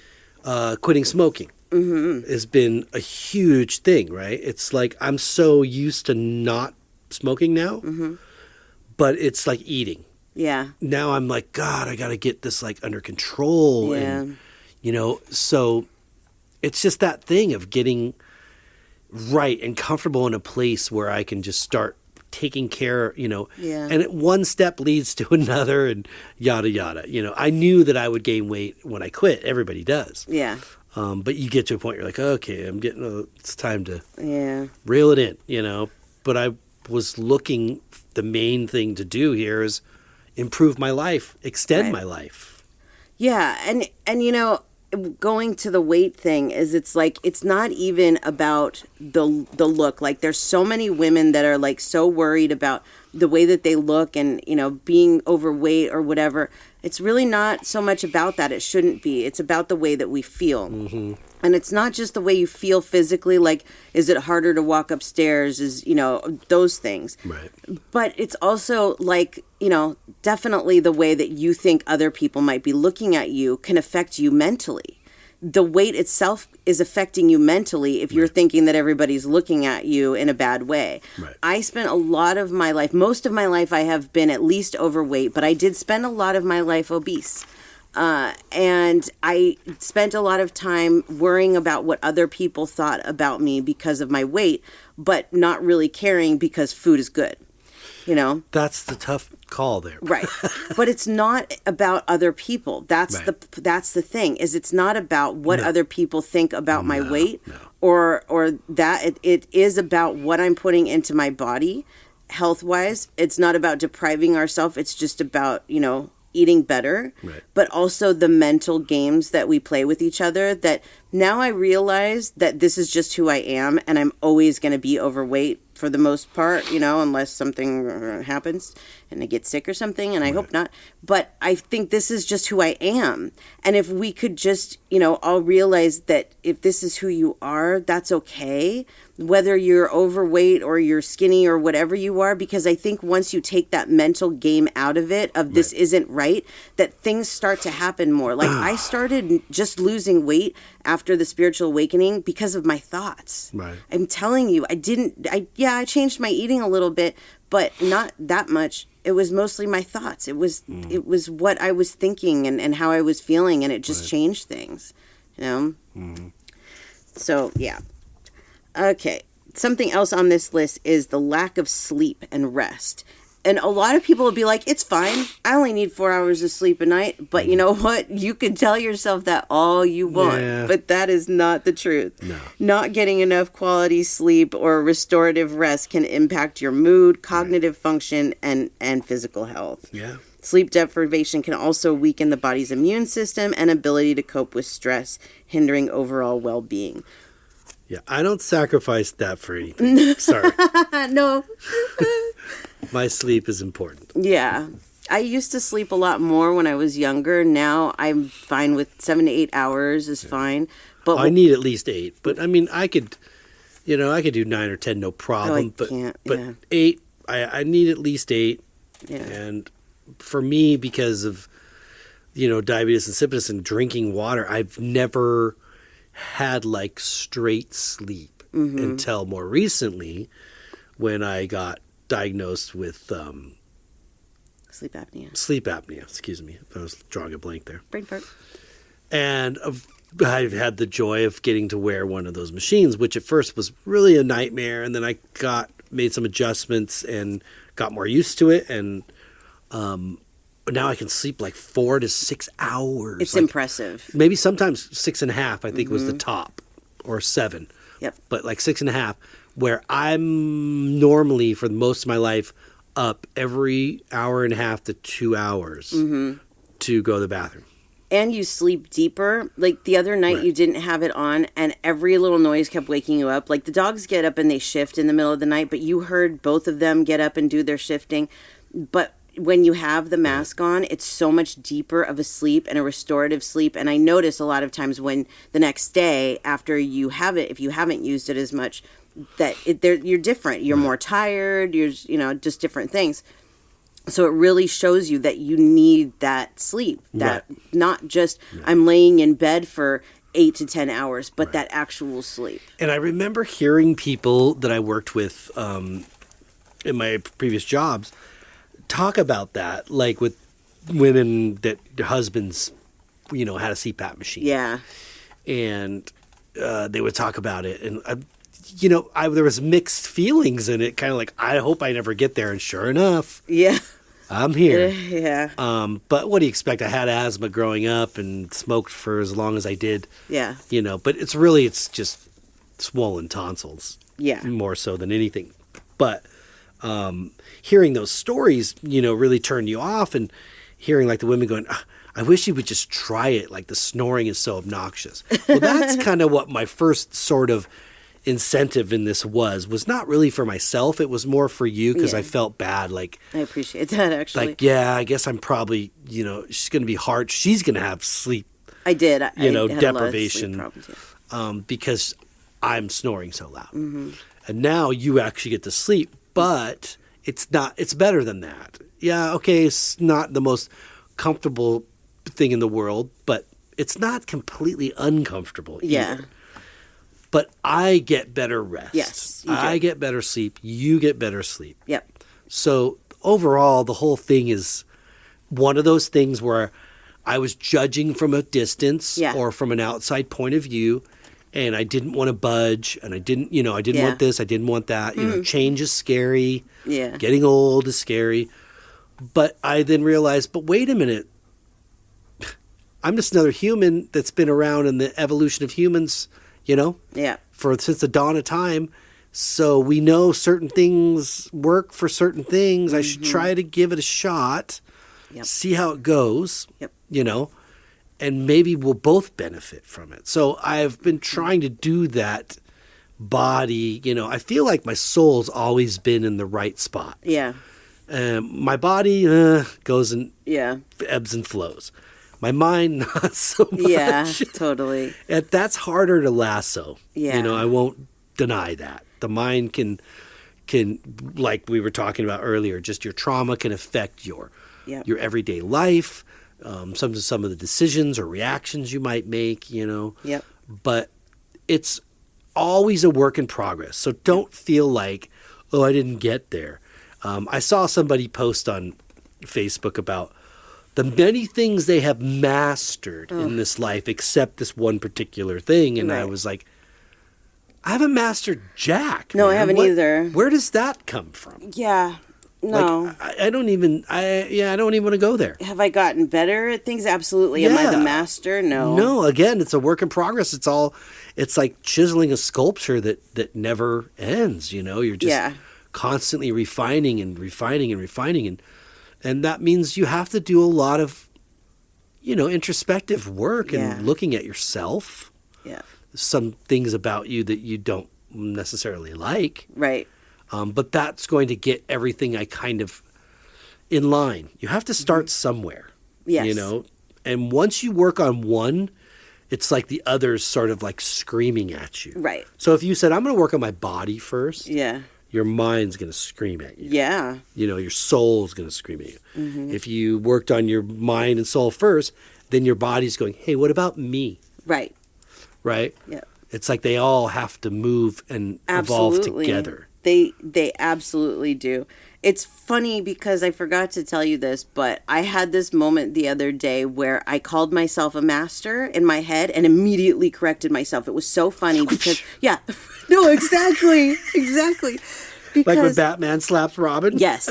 Speaker 2: quitting smoking has been a huge thing, right? It's like, I'm so used to not smoking now, but it's like eating.
Speaker 3: Yeah.
Speaker 2: Now I'm like, God, I got to get this, like, under control.
Speaker 3: Yeah.
Speaker 2: And, so it's just that thing of getting right and comfortable in a place where I can just start taking care, and one step leads to another and yada, yada. I knew that I would gain weight when I quit. Everybody does.
Speaker 3: Yeah.
Speaker 2: But you get to a point, you're like, okay, it's time to
Speaker 3: reel
Speaker 2: it in, But I was looking, the main thing to do here is improve my life, extend
Speaker 3: Right.
Speaker 2: my life.
Speaker 3: Yeah, and you know, going to the weight thing is it's like it's not even about the look. Like there's so many women that are like so worried about the way that they look and, you know, being overweight or whatever. It's really not so much about that. It shouldn't be. It's about the way that we feel.
Speaker 2: Mm-hmm.
Speaker 3: And it's not just the way you feel physically, like, is it harder to walk upstairs? Is, you know, those things.
Speaker 2: Right.
Speaker 3: But it's also like, you know, definitely the way that you think other people might be looking at you can affect you mentally. The weight itself is affecting you mentally if you're thinking that everybody's looking at you in a bad way.
Speaker 2: Right.
Speaker 3: I spent a lot of my life, most of my life I have been at least overweight, but I did spend a lot of my life obese. And I spent a lot of time worrying about what other people thought about me because of my weight, but not really caring because food is good, you know?
Speaker 2: That's the tough call there.
Speaker 3: Right. But it's not about other people. That's
Speaker 2: Right.
Speaker 3: that's the thing, is it's not about what other people think about my weight
Speaker 2: no.
Speaker 3: or that it is about what I'm putting into my body health wise. It's not about depriving ourselves. It's just about, you know, eating better,
Speaker 2: Right.
Speaker 3: but also the mental games that we play with each other, that now I realize that this is just who I am and I'm always going to be overweight for the most part, you know, unless something happens and I get sick or something, and I hope not. But I think this is just who I am. And if we could just, you know, all realize that if this is who you are, that's okay, whether you're overweight or you're skinny or whatever you are, because I think once you take that mental game out of it, of this isn't right, that things start to happen more. Like I started just losing weight after the spiritual awakening because of my thoughts.
Speaker 2: Right.
Speaker 3: I'm telling you, I changed my eating a little bit, but not that much. It was mostly my thoughts. It was what I was thinking and how I was feeling, and it just changed things, you know? Mm-hmm. So, yeah. Okay. Something else on this list is the lack of sleep and rest. And a lot of people will be like, it's fine. I only need 4 hours of sleep a night. But you know what? You can tell yourself that all you want.
Speaker 2: Yeah.
Speaker 3: But that is not the truth.
Speaker 2: No.
Speaker 3: Not getting enough quality sleep or restorative rest can impact your mood, cognitive function, and physical health.
Speaker 2: Yeah.
Speaker 3: Sleep deprivation can also weaken the body's immune system and ability to cope with stress, hindering overall well-being.
Speaker 2: Yeah. I don't sacrifice that for anything. Sorry.
Speaker 3: No.
Speaker 2: My sleep is important.
Speaker 3: Yeah. I used to sleep a lot more when I was younger. Now I'm fine with 7 to 8 hours is fine. But
Speaker 2: I need at least 8. But I mean, I could do 9 or 10, no problem.
Speaker 3: Oh, I can't,
Speaker 2: but
Speaker 3: yeah.
Speaker 2: 8, I need at least 8.
Speaker 3: Yeah.
Speaker 2: And for me, because of, you know, diabetes insipidus and drinking water, I've never had like straight sleep until more recently when I got diagnosed with
Speaker 3: Sleep apnea.
Speaker 2: Excuse me. I was drawing a blank there.
Speaker 3: Brain fart.
Speaker 2: And I've had the joy of getting to wear one of those machines, which at first was really a nightmare. And then I made some adjustments and got more used to it. And now I can sleep like 4 to 6 hours.
Speaker 3: It's
Speaker 2: like,
Speaker 3: impressive.
Speaker 2: Maybe sometimes 6.5, I think was the top, or 7.
Speaker 3: Yep.
Speaker 2: But like 6.5, where I'm normally for most of my life up every hour and a half to 2 hours to go to the bathroom.
Speaker 3: And you sleep deeper. Like the other night, you didn't have it on, and every little noise kept waking you up. Like the dogs get up and they shift in the middle of the night, but you heard both of them get up and do their shifting. But when you have the mask on, it's so much deeper of a sleep and a restorative sleep. And I notice a lot of times when the next day after you have it, if you haven't used it as much, that you're different. You're more tired. You're, you know, just different things. So it really shows you that you need that sleep. That not just I'm laying in bed for 8 to 10 hours, but that actual sleep.
Speaker 2: And I remember hearing people that I worked with in my previous jobs talk about that, like with women that their husbands, you know, had a CPAP machine.
Speaker 3: Yeah.
Speaker 2: And they would talk about it. And, you know, there was mixed feelings in it, kind of like, I hope I never get there. And sure enough,
Speaker 3: Yeah.
Speaker 2: I'm here.
Speaker 3: Yeah.
Speaker 2: But what do you expect? I had asthma growing up and smoked for as long as I did.
Speaker 3: Yeah.
Speaker 2: You know, but it's just swollen tonsils.
Speaker 3: Yeah.
Speaker 2: More so than anything. But hearing those stories, really turned you off, and hearing like the women going, I wish he would just try it. Like the snoring is so obnoxious. Well, that's kind of what my first sort of incentive in this was not really for myself. It was more for you because I felt bad. Like,
Speaker 3: I appreciate that, actually.
Speaker 2: Like, I guess I'm probably, she's going to be hard. She's going to have sleep.
Speaker 3: I did. I had
Speaker 2: deprivation.
Speaker 3: a lot of sleep problems,
Speaker 2: because I'm snoring so loud.
Speaker 3: Mm-hmm.
Speaker 2: And now you actually get to sleep, but it's better than that. Yeah, okay, it's not the most comfortable thing in the world, but it's not completely uncomfortable either. But I get better rest.
Speaker 3: Yes, you do.
Speaker 2: I get better sleep. You get better sleep.
Speaker 3: Yep.
Speaker 2: So overall, the whole thing is one of those things where I was judging from a distance or from an outside point of view, and I didn't want to budge, and I didn't want this, I didn't want that. Change is scary.
Speaker 3: Yeah.
Speaker 2: Getting old is scary. But I then realized, but wait a minute. I'm just another human that's been around in the evolution of humans, since the dawn of time. So we know certain things work for certain things. I should try to give it a shot, see how it goes, and maybe we'll both benefit from it. So I've been trying to do that body. I feel like my soul's always been in the right spot.
Speaker 3: Yeah.
Speaker 2: My body goes in ebbs and flows. My mind, not so much.
Speaker 3: Yeah, totally.
Speaker 2: And that's harder to lasso.
Speaker 3: Yeah.
Speaker 2: I won't deny that. The mind can, like we were talking about earlier, just your trauma can affect your everyday life, some of the decisions or reactions you might make,
Speaker 3: Yep.
Speaker 2: But it's always a work in progress. So don't feel like, oh, I didn't get there. I saw somebody post on Facebook about the many things they have mastered in this life except this one particular thing. And I was like, I haven't mastered jack.
Speaker 3: No,
Speaker 2: man.
Speaker 3: I haven't either.
Speaker 2: Where does that come from?
Speaker 3: Yeah. No.
Speaker 2: Like, I don't even want to go there.
Speaker 3: Have I gotten better at things? Absolutely. Am I the master? No.
Speaker 2: No, again, it's a work in progress. It's like chiseling a sculpture that never ends, You're just constantly refining and refining and refining. And that means you have to do a lot of, introspective work and looking at yourself.
Speaker 3: Yeah.
Speaker 2: Some things about you that you don't necessarily like.
Speaker 3: Right.
Speaker 2: But that's going to get everything I kind of in line. You have to start somewhere.
Speaker 3: Yes.
Speaker 2: And once you work on one, it's like the others sort of like screaming at you.
Speaker 3: Right.
Speaker 2: So if you said, I'm going to work on my body first.
Speaker 3: Yeah.
Speaker 2: Your mind's going to scream at you.
Speaker 3: Yeah.
Speaker 2: Your soul's going to scream at you.
Speaker 3: Mm-hmm.
Speaker 2: If you worked on your mind and soul first, then your body's going, hey, what about me?
Speaker 3: Right.
Speaker 2: Right?
Speaker 3: Yeah.
Speaker 2: It's like they all have to move and evolve together.
Speaker 3: They absolutely do. It's funny because I forgot to tell you this, but I had this moment the other day where I called myself a master in my head and immediately corrected myself. It was so funny because, no, exactly. Because,
Speaker 2: like when Batman slaps Robin?
Speaker 3: Yes.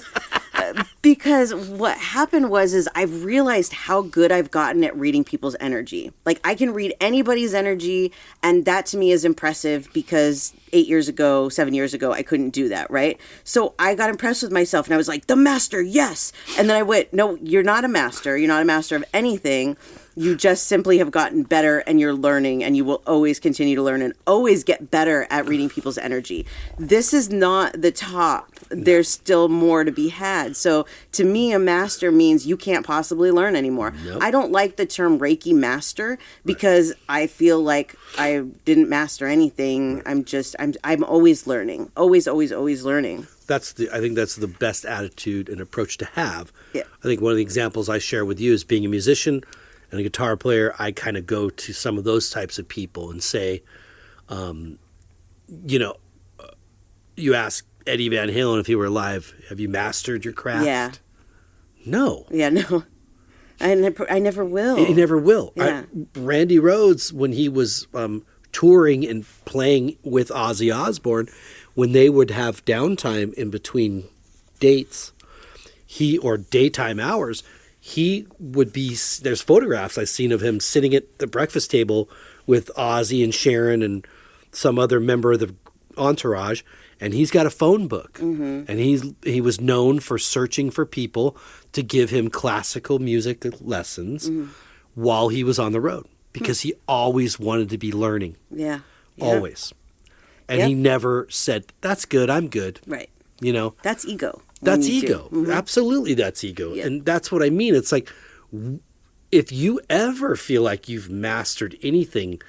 Speaker 3: Because what happened was I've realized how good I've gotten at reading people's energy. Like I can read anybody's energy, and that to me is impressive because 7 years ago, I couldn't do that, right? So I got impressed with myself and I was like, the master, yes. And then I went, no, you're not a master. You're not a master of anything. You just simply have gotten better and you're learning, and you will always continue to learn and always get better at reading people's energy. This is not the top. There's still more to be had. So to me, a master means you can't possibly learn anymore. Nope. I don't like the term Reiki master because I feel like I didn't master anything. I'm always learning. Always learning.
Speaker 2: I think that's the best attitude and approach to have.
Speaker 3: Yeah.
Speaker 2: I think one of the examples I share with you is being a musician and a guitar player. I kind of go to some of those types of people and say, you ask Eddie Van Halen if he were alive, have you mastered your craft?
Speaker 3: Yeah.
Speaker 2: No.
Speaker 3: Yeah, no. I never will.
Speaker 2: He never will.
Speaker 3: Yeah.
Speaker 2: Randy Rhoads, when he was touring and playing with Ozzy Osbourne, when they would have downtime in between dates, or daytime hours, he would be, there's photographs I've seen of him sitting at the breakfast table with Ozzy and Sharon and some other member of the entourage, And he's got a phone book. And he was known for searching for people to give him classical music lessons while he was on the road, because he always wanted to be learning.
Speaker 3: Yeah.
Speaker 2: Always. And he never said, that's good, I'm good.
Speaker 3: Right.
Speaker 2: You know?
Speaker 3: That's ego.
Speaker 2: That's ego. Absolutely, that's ego.
Speaker 3: Yeah.
Speaker 2: And that's what I mean. It's like, if you ever feel like you've mastered anything,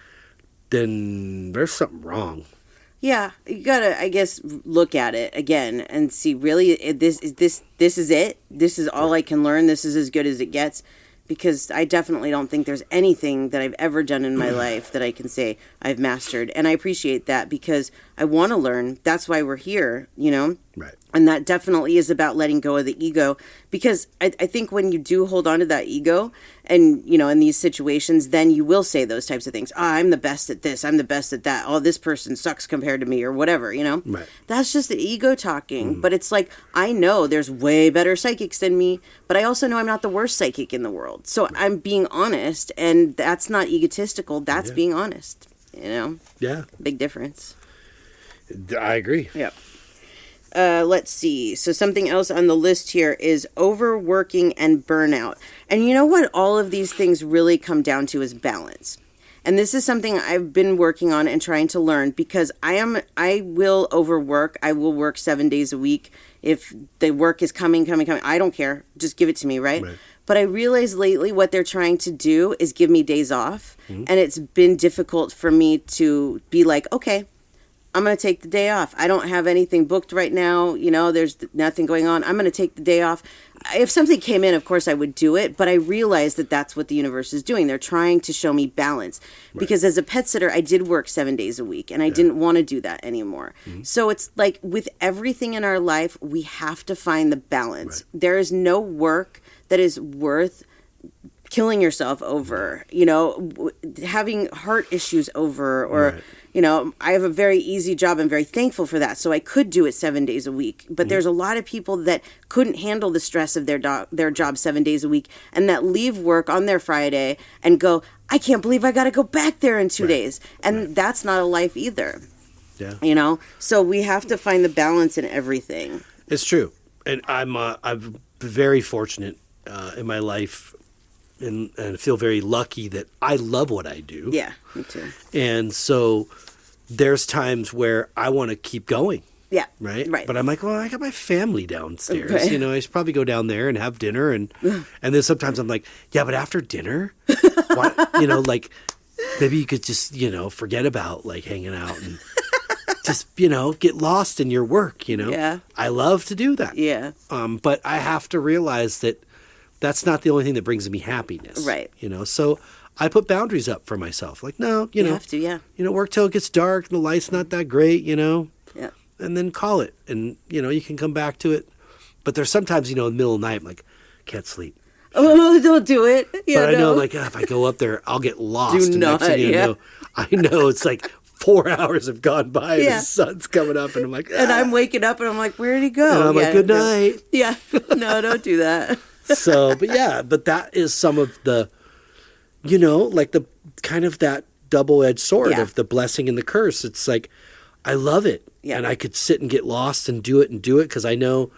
Speaker 2: then there's something wrong.
Speaker 3: Yeah, you gotta, I guess, look at it again and see, really, this is it? This is all I can learn? This is as good as it gets? Because I definitely don't think there's anything that I've ever done in my life that I can say I've mastered. And I appreciate that, because I want to learn. That's why we're here, you know?
Speaker 2: Right.
Speaker 3: And that definitely is about letting go of the ego, because I think when you do hold on to that ego and, you know, in these situations, then you will say those types of things. I'm the best at this. I'm the best at that. Oh, this person sucks compared to me, or whatever, you know?
Speaker 2: Right.
Speaker 3: That's just the ego talking. But it's like, I know there's way better psychics than me, but I also know I'm not the worst psychic in the world. So I'm being honest, and that's not egotistical. That's being honest, you know?
Speaker 2: Yeah.
Speaker 3: Big difference.
Speaker 2: I agree.
Speaker 3: Yep. Let's see. So something else on the list here is overworking and burnout. And you know what all of these things really come down to is balance. And this is something I've been working on and trying to learn, because I will overwork. I will work 7 days a week. If the work is coming, I don't care. Just give it to me, right? But I realized lately what they're trying to do is give me days off. And it's been difficult for me to be like, okay, I'm going to take the day off. I don't have anything booked right now. You know, there's nothing going on. I'm going to take the day off. If something came in, of course I would do it. But I realized that that's what the universe is doing. They're trying to show me balance. Because as a pet sitter, I did work 7 days a week. And I didn't want to do that anymore. So it's like with everything in our life, we have to find the balance. There is no work that is worth killing yourself over, you know, having heart issues over, or, you know, I have a very easy job. I'm very thankful for that. So I could do it 7 days a week. But there's a lot of people that couldn't handle the stress of their job 7 days a week, and that leave work on their Friday and go, I can't believe I got to go back there in 2 days. And that's not a life either. Yeah. You know, so we have to find the balance in everything.
Speaker 2: It's true. And I'm very fortunate in my life, and feel very lucky that I love what I do.
Speaker 3: Yeah, me too.
Speaker 2: And so there's times where I want to keep going.
Speaker 3: Yeah.
Speaker 2: Right?
Speaker 3: Right.
Speaker 2: But I'm like, well, I got my family downstairs.
Speaker 3: Right.
Speaker 2: You know, I should probably go down there and have dinner. And then sometimes I'm like, yeah, but after dinner, why, you know, like maybe you could just, you know, forget about like hanging out and just, you know, get lost in your work, you know?
Speaker 3: Yeah.
Speaker 2: I love to do that.
Speaker 3: Yeah.
Speaker 2: But I have to realize that that's not the only thing that brings me happiness.
Speaker 3: Right.
Speaker 2: You know, so I put boundaries up for myself. Like, no, you know.
Speaker 3: have to, yeah.
Speaker 2: You know, work till it gets dark and the light's not that great, you know.
Speaker 3: Yeah.
Speaker 2: And then call it. And, you know, you can come back to it. But there's sometimes, you know, in the middle of the night, I'm like, can't sleep.
Speaker 3: Oh, don't do it. Yeah,
Speaker 2: but I know, like, if I go up there, I'll get lost.
Speaker 3: Do not,
Speaker 2: I know it's like 4 hours have gone by and the sun's coming up. And I'm like,
Speaker 3: And I'm waking up and I'm like, where'd he go?
Speaker 2: And I'm like, good night.
Speaker 3: Yeah. No, don't do that.
Speaker 2: So, but that is some of the, you know, like the kind of that double-edged sword of the blessing and the curse. It's like, I love it. Yeah. And I could sit and get lost and do it because I know,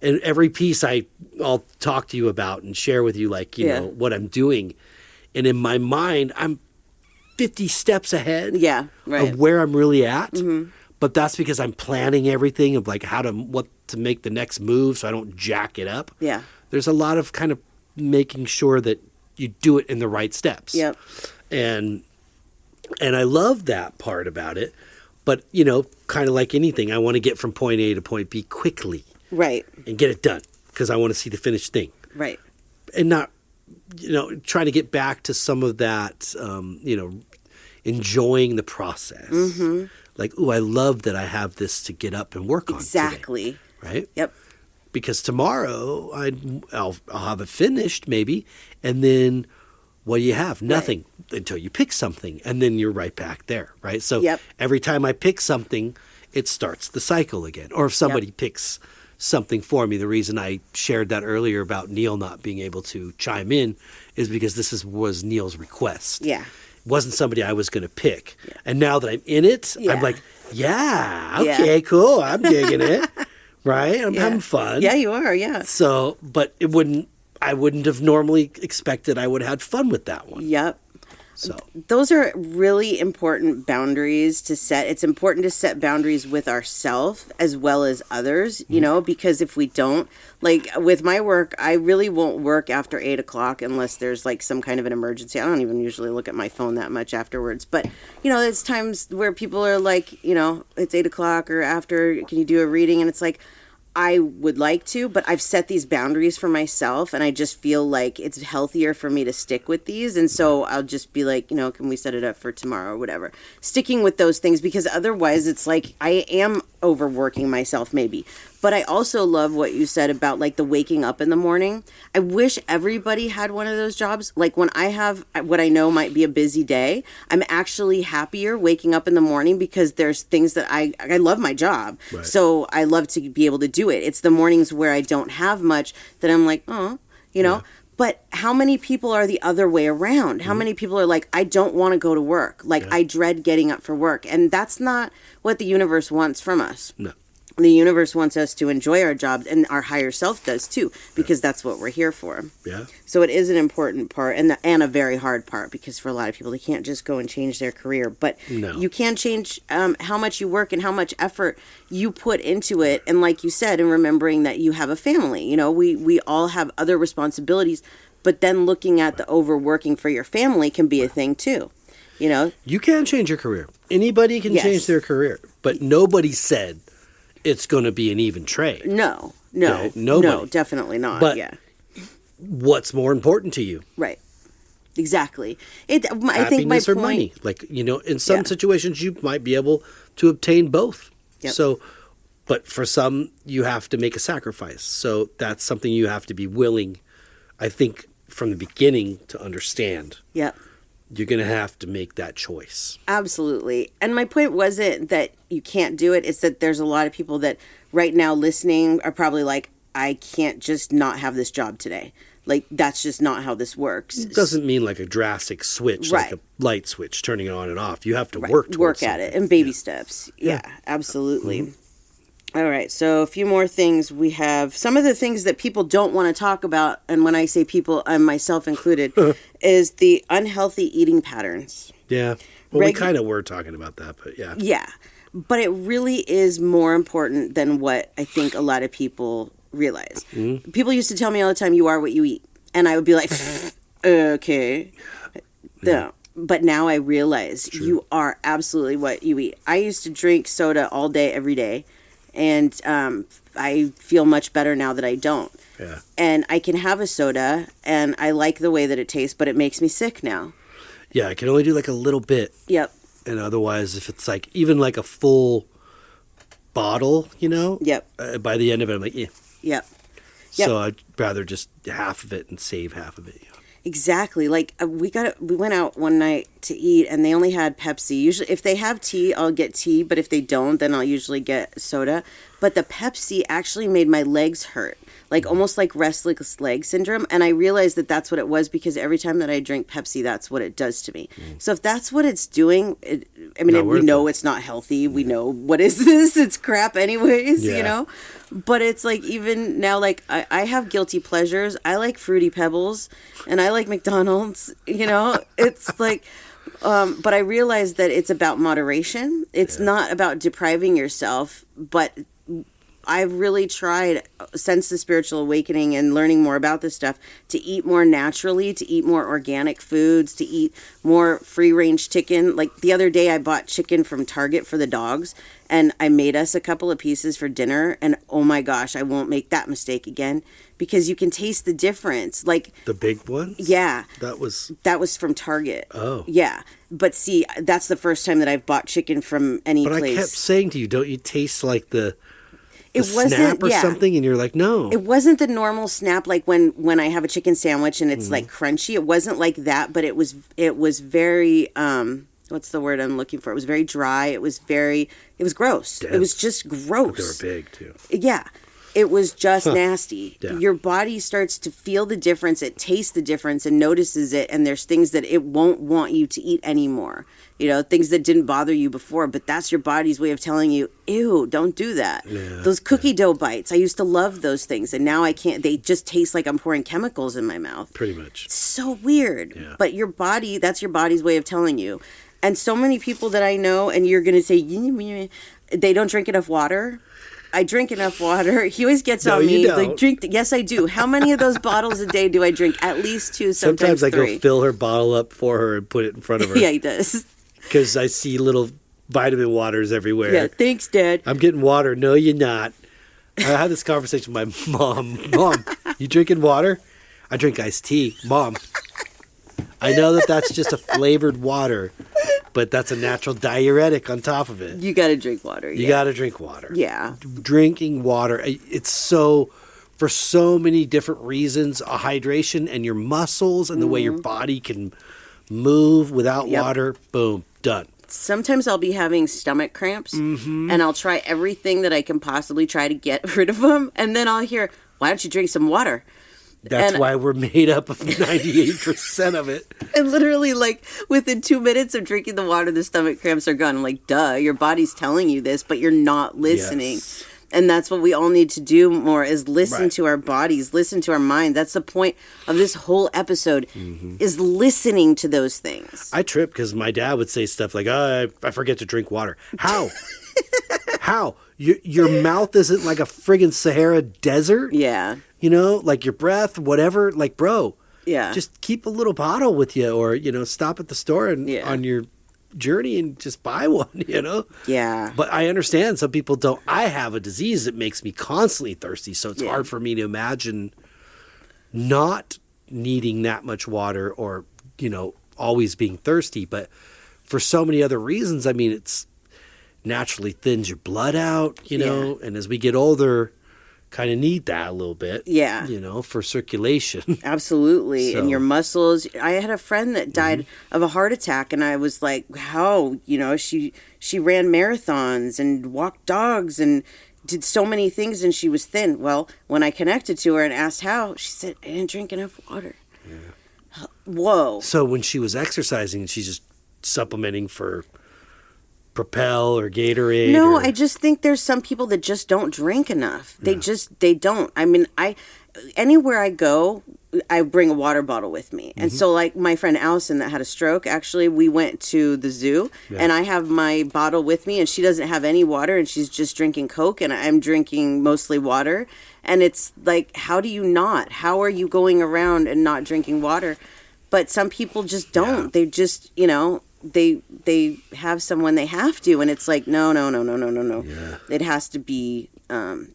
Speaker 2: and every piece I'll talk to you about and share with you, like, you know, what I'm doing. And in my mind, I'm 50 steps ahead of where I'm really at. Mm-hmm. But that's because I'm planning everything of like what to make the next move so I don't jack it up. Yeah. There's a lot of kind of making sure that you do it in the right steps. Yep. And I love that part about it. But, you know, kind of like anything, I want to get from point A to point B quickly. Right. And get it done because I want to see the finished thing. Right. And not, you know, trying to get back to some of that, you know, enjoying the process. Mm-hmm. Like, ooh, I love that I have this to get up and work on today. Right? Yep. Because tomorrow I'll have it finished maybe, and then what do you have? Nothing until you pick something, and then you're right back there, right? So every time I pick something, it starts the cycle again. Or if somebody picks something for me, the reason I shared that earlier about Neil not being able to chime in is because was Neil's request. Yeah. It wasn't somebody I was going to pick. Yeah. And now that I'm in it, I'm like, Yeah. Okay, cool. I'm digging it. Right? I'm having fun.
Speaker 3: Yeah, you are. Yeah.
Speaker 2: So, but I wouldn't have normally expected I would have had fun with that one.
Speaker 3: Yep.
Speaker 2: So,
Speaker 3: Those are really important boundaries to set. It's important to set boundaries with ourselves as well as others, you know, because if we don't, like with my work, I really won't work after 8 o'clock unless there's like some kind of an emergency. I don't even usually look at my phone that much afterwards. But, you know, there's times where people are like, you know, it's 8 o'clock or after, can you do a reading? And it's like, I would like to, but I've set these boundaries for myself, and I just feel like it's healthier for me to stick with these. And so I'll just be like, you know, can we set it up for tomorrow or whatever? Sticking with those things, because otherwise it's like I am overworking myself maybe. But I also love what you said about like the waking up in the morning. I wish everybody had one of those jobs. Like when I have what I know might be a busy day, I'm actually happier waking up in the morning because there's things that I love my job. Right. So I love to be able to do it. It's the mornings where I don't have much that I'm like, oh, you know. Yeah. But how many people are the other way around? How many people are like, I don't want to go to work. Like I dread getting up for work. And that's not what the universe wants from us. No. The universe wants us to enjoy our jobs, and our higher self does too, because that's what we're here for. Yeah. So it is an important part, and a very hard part, because for a lot of people, they can't just go and change their career. But you can change how much you work and how much effort you put into it. And like you said, and remembering that you have a family. You know, we all have other responsibilities, but then looking at the overworking for your family can be a thing too. You know, you
Speaker 2: can change your career. Anybody can change their career, but nobody said it's going to be an even trade.
Speaker 3: No,
Speaker 2: nobody.
Speaker 3: No, definitely not.
Speaker 2: But what's more important to you?
Speaker 3: Right. Exactly. I think my
Speaker 2: Happiness or
Speaker 3: point,
Speaker 2: money. Like, you know, in some situations you might be able to obtain both. Yep. So, but for some you have to make a sacrifice. So that's something you have to be willing, I think, from the beginning to understand.
Speaker 3: Yep.
Speaker 2: You're going to have to make that choice.
Speaker 3: Absolutely. And my point wasn't that you can't do it. It's that there's a lot of people that right now listening are probably like, I can't just not have this job today. Like, that's just not how this works.
Speaker 2: It doesn't mean like a drastic switch,
Speaker 3: right.
Speaker 2: Like a light switch, turning it on and off. You have to work
Speaker 3: at it in baby steps. Yeah, absolutely. Mm-hmm. All right, so a few more things. We have some of the things that people don't want to talk about, and when I say people, I'm myself included, is the unhealthy eating patterns.
Speaker 2: Yeah, well, we kind of were talking about that, but yeah.
Speaker 3: Yeah, but it really is more important than what I think a lot of people realize. Mm-hmm. People used to tell me all the time, you are what you eat. And I would be like, okay. No. But now I realize you are absolutely what you eat. I used to drink soda all day, every day. And I feel much better now that I don't. Yeah. And I can have a soda, and I like the way that it tastes, but it makes me sick now.
Speaker 2: Yeah, I can only do like a little bit.
Speaker 3: Yep.
Speaker 2: And otherwise, if it's like even like a full bottle, you know?
Speaker 3: Yep.
Speaker 2: By the end of it, I'm like, yeah.
Speaker 3: Yep.
Speaker 2: So I'd rather just half of it and save half of it. You know?
Speaker 3: Exactly. Like we went out one night to eat, and they only had Pepsi. Usually, if they have tea, I'll get tea. But if they don't, then I'll usually get soda. But the Pepsi actually made my legs hurt, like almost like restless leg syndrome. And I realized that that's what it was, because every time that I drink Pepsi, that's what it does to me. So if that's what it's doing, we know it's not healthy. We know, what is this? It's crap anyways, you know? But it's like, even now, like I have guilty pleasures. I like Fruity Pebbles, and I like McDonald's, you know? It's like... but I realized that it's about moderation. It's not about depriving yourself, but I've really tried since the spiritual awakening and learning more about this stuff to eat more naturally, to eat more organic foods, to eat more free-range chicken. Like the other day I bought chicken from Target for the dogs, and I made us a couple of pieces for dinner, and oh my gosh, I won't make that mistake again, because you can taste the difference. Like
Speaker 2: the big ones?
Speaker 3: Yeah.
Speaker 2: That was from Target.
Speaker 3: Oh. Yeah. But see, that's the first time that I've bought chicken from any place.
Speaker 2: But I kept saying to you, don't you taste like the snap or something? And you're like, no.
Speaker 3: It wasn't the normal snap, like when I have a chicken sandwich and it's like crunchy. It wasn't like that, but it was very what's the word I'm looking for? It was very dry. It was gross. Dense. It was just gross.
Speaker 2: But they were big too.
Speaker 3: Yeah. it was just nasty.
Speaker 2: Yeah.
Speaker 3: Your body starts to feel the difference. It tastes the difference and notices it. And there's things that it won't want you to eat anymore. You know, things that didn't bother you before. But that's your body's way of telling you, ew, don't do that. Yeah, those cookie dough bites. I used to love those things. And now I can't. They just taste like I'm pouring chemicals in my mouth.
Speaker 2: Pretty much.
Speaker 3: It's so weird. Yeah. But your body, that's your body's way of telling you. And so many people that I know, and you're going to say, they don't drink enough water. I drink enough water. He always gets on me. Like, drink. Yes, I do. How many of those bottles a day do I drink? At least 2, sometimes 3.
Speaker 2: I go fill her bottle up for her and put it in front of her.
Speaker 3: Yeah, he does.
Speaker 2: Because I see little vitamin waters everywhere.
Speaker 3: Yeah, thanks, Dad.
Speaker 2: I'm getting water. No, you're not. I had this conversation with my mom. Mom, you drinking water? I drink iced tea. Mom, I know that that's just a flavored water, but that's a natural diuretic on top of it.
Speaker 3: You got to drink water.
Speaker 2: You got to drink water.
Speaker 3: Yeah.
Speaker 2: Drinking water, it's so, for so many different reasons, a hydration and your muscles and the way your body can move without water, boom, done.
Speaker 3: Sometimes I'll be having stomach cramps, and I'll try everything that I can possibly try to get rid of them, and then I'll hear, why don't you drink some water?
Speaker 2: That's why we're made up of 98% of it.
Speaker 3: And literally, like, within 2 minutes of drinking the water, the stomach cramps are gone. I'm like, duh, your body's telling you this, but you're not listening. Yes. And that's what we all need to do more, is listen to our bodies, listen to our mind. That's the point of this whole episode, is listening to those things.
Speaker 2: I trip because my dad would say stuff like, oh, I forget to drink water. How? How? Your mouth isn't like a friggin' Sahara desert?
Speaker 3: Yeah.
Speaker 2: You know, like your breath, whatever. Like, bro,
Speaker 3: yeah,
Speaker 2: just keep a little bottle with you, or, you know, stop at the store and on your journey and just buy one, you know?
Speaker 3: Yeah.
Speaker 2: But I understand some people don't. I have a disease that makes me constantly thirsty, so it's hard for me to imagine not needing that much water or, you know, always being thirsty. But for so many other reasons, I mean, it's naturally thins your blood out, you know, and as we get older, kind of need that a little bit, you know, for circulation.
Speaker 3: Absolutely. And your muscles. I had a friend that died of a heart attack, and I was like, how? You know, she ran marathons and walked dogs and did so many things, and she was thin. Well, when I connected to her and asked how, she said, I didn't drink enough water. Yeah. Whoa.
Speaker 2: So when she was exercising, she's just supplementing for Propel or Gatorade?
Speaker 3: No, I just think there's some people that just don't drink enough. They don't. I mean, anywhere I go, I bring a water bottle with me. And so, like, my friend Allison that had a stroke, actually, we went to the zoo, and I have my bottle with me, and she doesn't have any water, and she's just drinking Coke, and I'm drinking mostly water. And it's like, how do you not? How are you going around and not drinking water? But some people just don't. Yeah. They just, you know, they have someone they have to, and it's like, no. Yeah. It has to be, a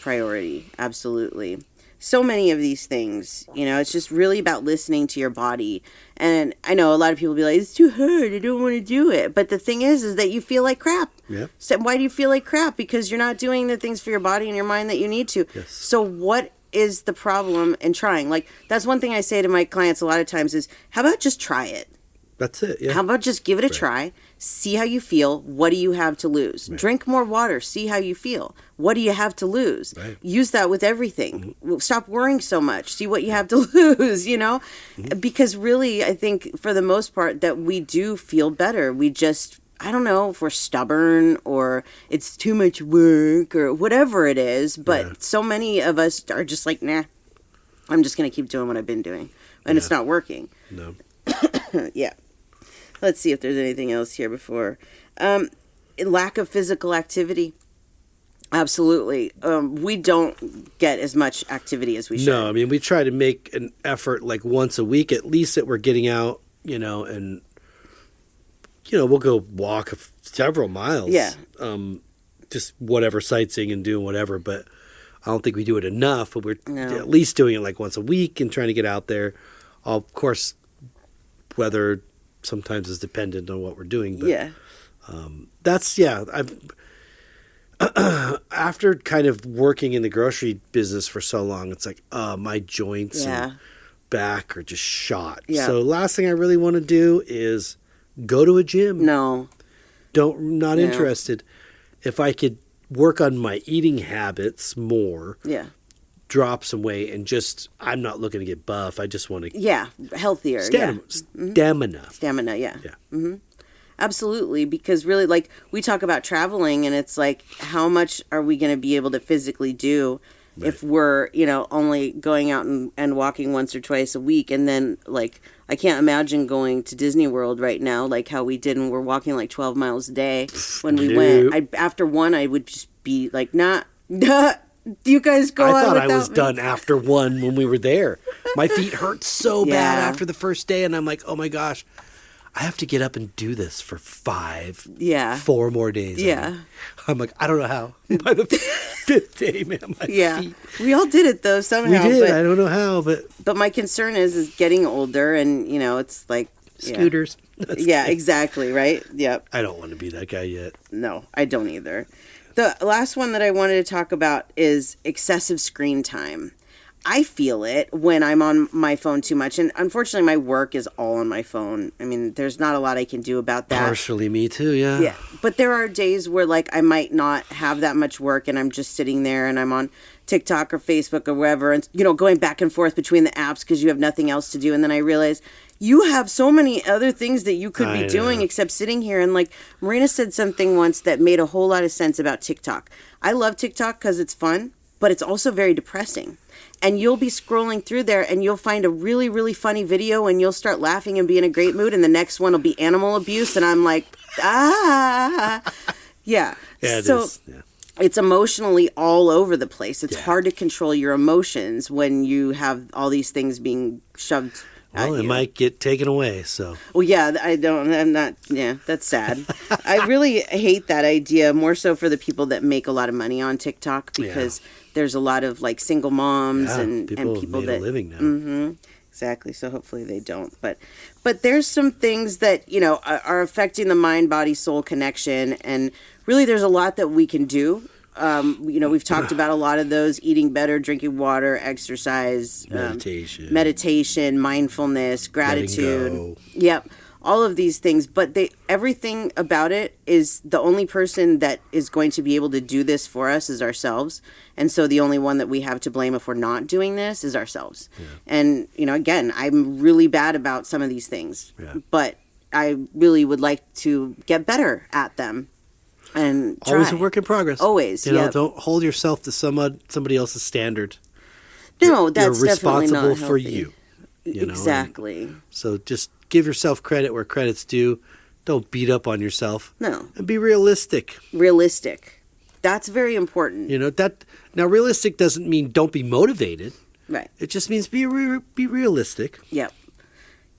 Speaker 3: priority. Absolutely. So many of these things, you know, it's just really about listening to your body. And I know a lot of people be like, it's too hard, I don't want to do it. But the thing is that you feel like crap.
Speaker 2: Yeah.
Speaker 3: So why do you feel like crap? Because you're not doing the things for your body and your mind that you need to.
Speaker 2: Yes.
Speaker 3: So what is the problem in trying? Like, that's one thing I say to my clients a lot of times is, how about just try it?
Speaker 2: That's it, yeah.
Speaker 3: How about just give it a try, see how you feel, what do you have to lose? Right. Drink more water, see how you feel. What do you have to lose? Right. Use that with everything. Stop worrying so much, see what you have to lose, you know? Because really, I think for the most part that we do feel better. We just, I don't know if we're stubborn or it's too much work or whatever it is, but so many of us are just like, nah, I'm just going to keep doing what I've been doing. And it's not working.
Speaker 2: No.
Speaker 3: Yeah. Let's see if there's anything else here before. Lack of physical activity. Absolutely. We don't get as much activity as we should.
Speaker 2: No, I mean, we try to make an effort like once a week, at least, that we're getting out, you know, and, you know, we'll go walk several miles.
Speaker 3: Yeah.
Speaker 2: Just whatever, sightseeing and doing whatever. But I don't think we do it enough. But we're at least doing it like once a week and trying to get out there. Of course, weather sometimes is dependent on what we're doing, but I've after kind of working in the grocery business for so long, it's like my joints and back are just shot. So last thing I really want to do is go to a gym.
Speaker 3: Not
Speaker 2: Interested. If I could work on my eating habits more,
Speaker 3: Yeah.
Speaker 2: drop some weight, and just, I'm not looking to get buff. I just want to
Speaker 3: Yeah. Healthier.
Speaker 2: stamina.
Speaker 3: Stamina. Yeah.
Speaker 2: Yeah.
Speaker 3: Absolutely. Because really, like, we talk about traveling, and it's like, how much are we going to be able to physically do if we're, only going out and walking once or twice a week? And then, like, I can't imagine going to Disney World right now, like how we did, and we're walking like 12 miles a day when we went. After one, I would just be like, nah, you guys go on
Speaker 2: I thought I
Speaker 3: without
Speaker 2: was
Speaker 3: me.
Speaker 2: done after one when we were there. My feet hurt so bad after the first day, and I'm like, oh my gosh, I have to get up and do this for 4 more days.
Speaker 3: Yeah.
Speaker 2: I'm like, I don't know how. By the 5th day, man, my feet.
Speaker 3: We all did it though somehow.
Speaker 2: We did. I don't know how,
Speaker 3: but my concern is getting older, and it's like
Speaker 2: scooters.
Speaker 3: Yeah, exactly, right? Yep.
Speaker 2: I don't want to be that guy yet.
Speaker 3: No, I don't either. The last one that I wanted to talk about is excessive screen time. I feel it when I'm on my phone too much. And unfortunately, my work is all on my phone. I mean, there's not a lot I can do about that.
Speaker 2: Partially me too, yeah.
Speaker 3: Yeah. But there are days where, like, I might not have that much work and I'm just sitting there and I'm on TikTok or Facebook or wherever and, going back and forth between the apps because you have nothing else to do. And then I realize you have so many other things that you could be doing except sitting here. And, like, Marina said something once that made a whole lot of sense about TikTok. I love TikTok because it's fun, but it's also very depressing. And you'll be scrolling through there and you'll find a really, really funny video and you'll start laughing and be in a great mood. And the next one will be animal abuse. And I'm like, Yeah.
Speaker 2: Yeah, it is. Yeah.
Speaker 3: It's emotionally all over the place. It's hard to control your emotions when you have all these things being shoved at you.
Speaker 2: Well, it might get taken away, so.
Speaker 3: Well, yeah, that's sad. I really hate that idea, more so for the people that make a lot of money on TikTok because there's a lot of, like, single moms and people
Speaker 2: have made
Speaker 3: that
Speaker 2: a living now.
Speaker 3: Mm-hmm, exactly. So hopefully they don't. But there's some things that, are affecting the mind, body, soul connection. And really there's a lot that we can do. We've talked about a lot of those: eating better, drinking water, exercise, meditation, mindfulness, gratitude. Yep. All of these things, but everything about it is the only person that is going to be able to do this for us is ourselves. And so the only one that we have to blame if we're not doing this is ourselves. Yeah. And, again, I'm really bad about some of these things, but I really would like to get better at them. And try.
Speaker 2: Always a work in progress.
Speaker 3: Always,
Speaker 2: don't hold yourself to somebody else's standard.
Speaker 3: No, that's
Speaker 2: You're
Speaker 3: definitely not
Speaker 2: responsible for
Speaker 3: healthy.
Speaker 2: you.
Speaker 3: Exactly.
Speaker 2: So just give yourself credit where credit's due. Don't beat up on yourself.
Speaker 3: No.
Speaker 2: And be realistic.
Speaker 3: Realistic. That's very important.
Speaker 2: Now realistic doesn't mean don't be motivated.
Speaker 3: Right.
Speaker 2: It just means be realistic.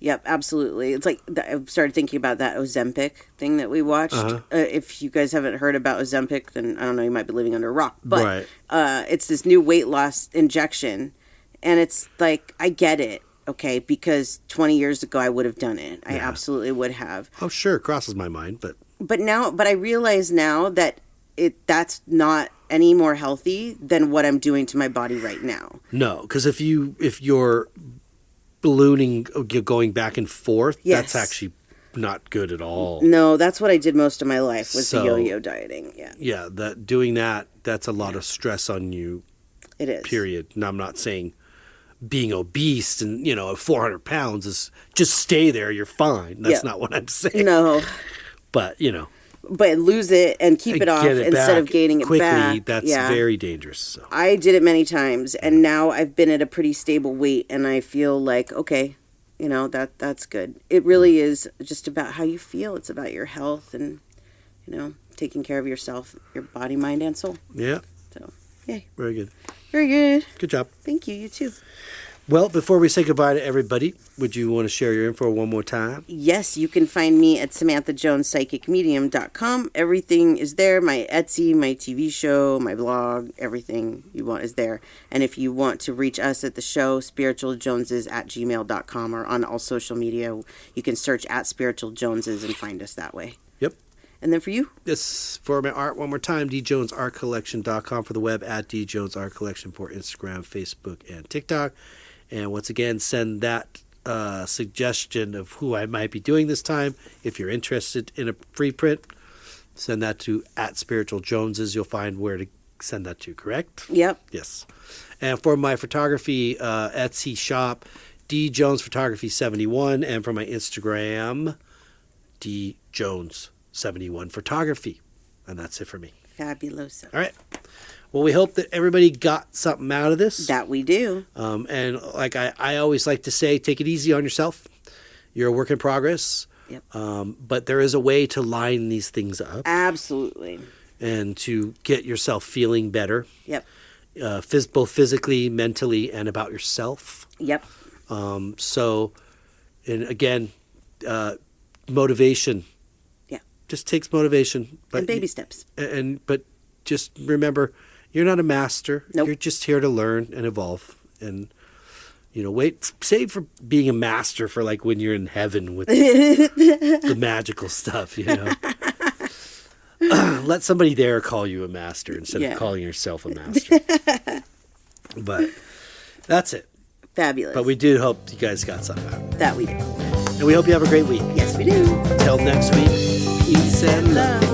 Speaker 3: Yep, absolutely. It's like I started thinking about that Ozempic thing that we watched. If you guys haven't heard about Ozempic, then I don't know, you might be living under a rock. But it's this new weight loss injection, and it's like, I get it, okay, because 20 years ago I would have done it. I absolutely would have.
Speaker 2: Oh, sure, it crosses my mind, but
Speaker 3: I realize now that that's not any more healthy than what I'm doing to my body right now.
Speaker 2: No, because if you're ballooning, going back and forth, that's actually not good at all.
Speaker 3: No, that's what I did most of my life was the yo-yo dieting.
Speaker 2: Doing that's a lot of stress on you.
Speaker 3: It is.
Speaker 2: Period. Now, I'm not saying being obese and 400 pounds is just stay there, you're fine. That's not what I'm saying.
Speaker 3: No,
Speaker 2: but
Speaker 3: but lose it and keep it off instead of gaining
Speaker 2: quickly,
Speaker 3: it back.
Speaker 2: That's very dangerous. So.
Speaker 3: I did it many times, and now I've been at a pretty stable weight, and I feel like, okay, that's good. It really is just about how you feel. It's about your health and, taking care of yourself, your body, mind, and soul.
Speaker 2: Yeah.
Speaker 3: So, yay.
Speaker 2: Very good.
Speaker 3: Very good.
Speaker 2: Good job.
Speaker 3: Thank you. You too.
Speaker 2: Well, before we say goodbye to everybody, would you want to share your info one more time?
Speaker 3: Yes, you can find me at SamanthaJonesPsychicMedium.com. Everything is there. My Etsy, my TV show, my blog, everything you want is there. And if you want to reach us at the show, spiritualjoneses@gmail.com, or on all social media, you can search at Spiritual Joneses and find us that way.
Speaker 2: Yep.
Speaker 3: And then for you?
Speaker 2: This for my art one more time, djonesartcollection.com for the web, at djonesartcollection for Instagram, Facebook, and TikTok. And once again, send that suggestion of who I might be doing this time if you're interested in a free print. send that to @spiritualjoneses. You'll find where to send that to, correct?
Speaker 3: Yep.
Speaker 2: Yes. And for my photography Etsy shop, D Jones Photography 71, and for my Instagram, D Jones 71 Photography. And that's it for me.
Speaker 3: Fabuloso.
Speaker 2: All right. Well, we hope that everybody got something out of this.
Speaker 3: That we do.
Speaker 2: And like I always like to say, take it easy on yourself. You're a work in progress.
Speaker 3: Yep.
Speaker 2: But there is a way to line these things up.
Speaker 3: Absolutely.
Speaker 2: And to get yourself feeling better.
Speaker 3: Yep.
Speaker 2: Both physically, mentally, and about yourself.
Speaker 3: Yep.
Speaker 2: So, and again, motivation.
Speaker 3: Yeah.
Speaker 2: Just takes motivation.
Speaker 3: And baby steps.
Speaker 2: But just remember, you're not a master.
Speaker 3: Nope.
Speaker 2: You're just here to learn and evolve. And, save for being a master for like when you're in heaven with the magical stuff, Let somebody there call you a master instead of calling yourself a master. But that's it.
Speaker 3: Fabulous.
Speaker 2: But we do hope you guys got something out of it.
Speaker 3: That we do.
Speaker 2: And we hope you have a great week.
Speaker 3: Yes, we do.
Speaker 2: Until next week, peace and love.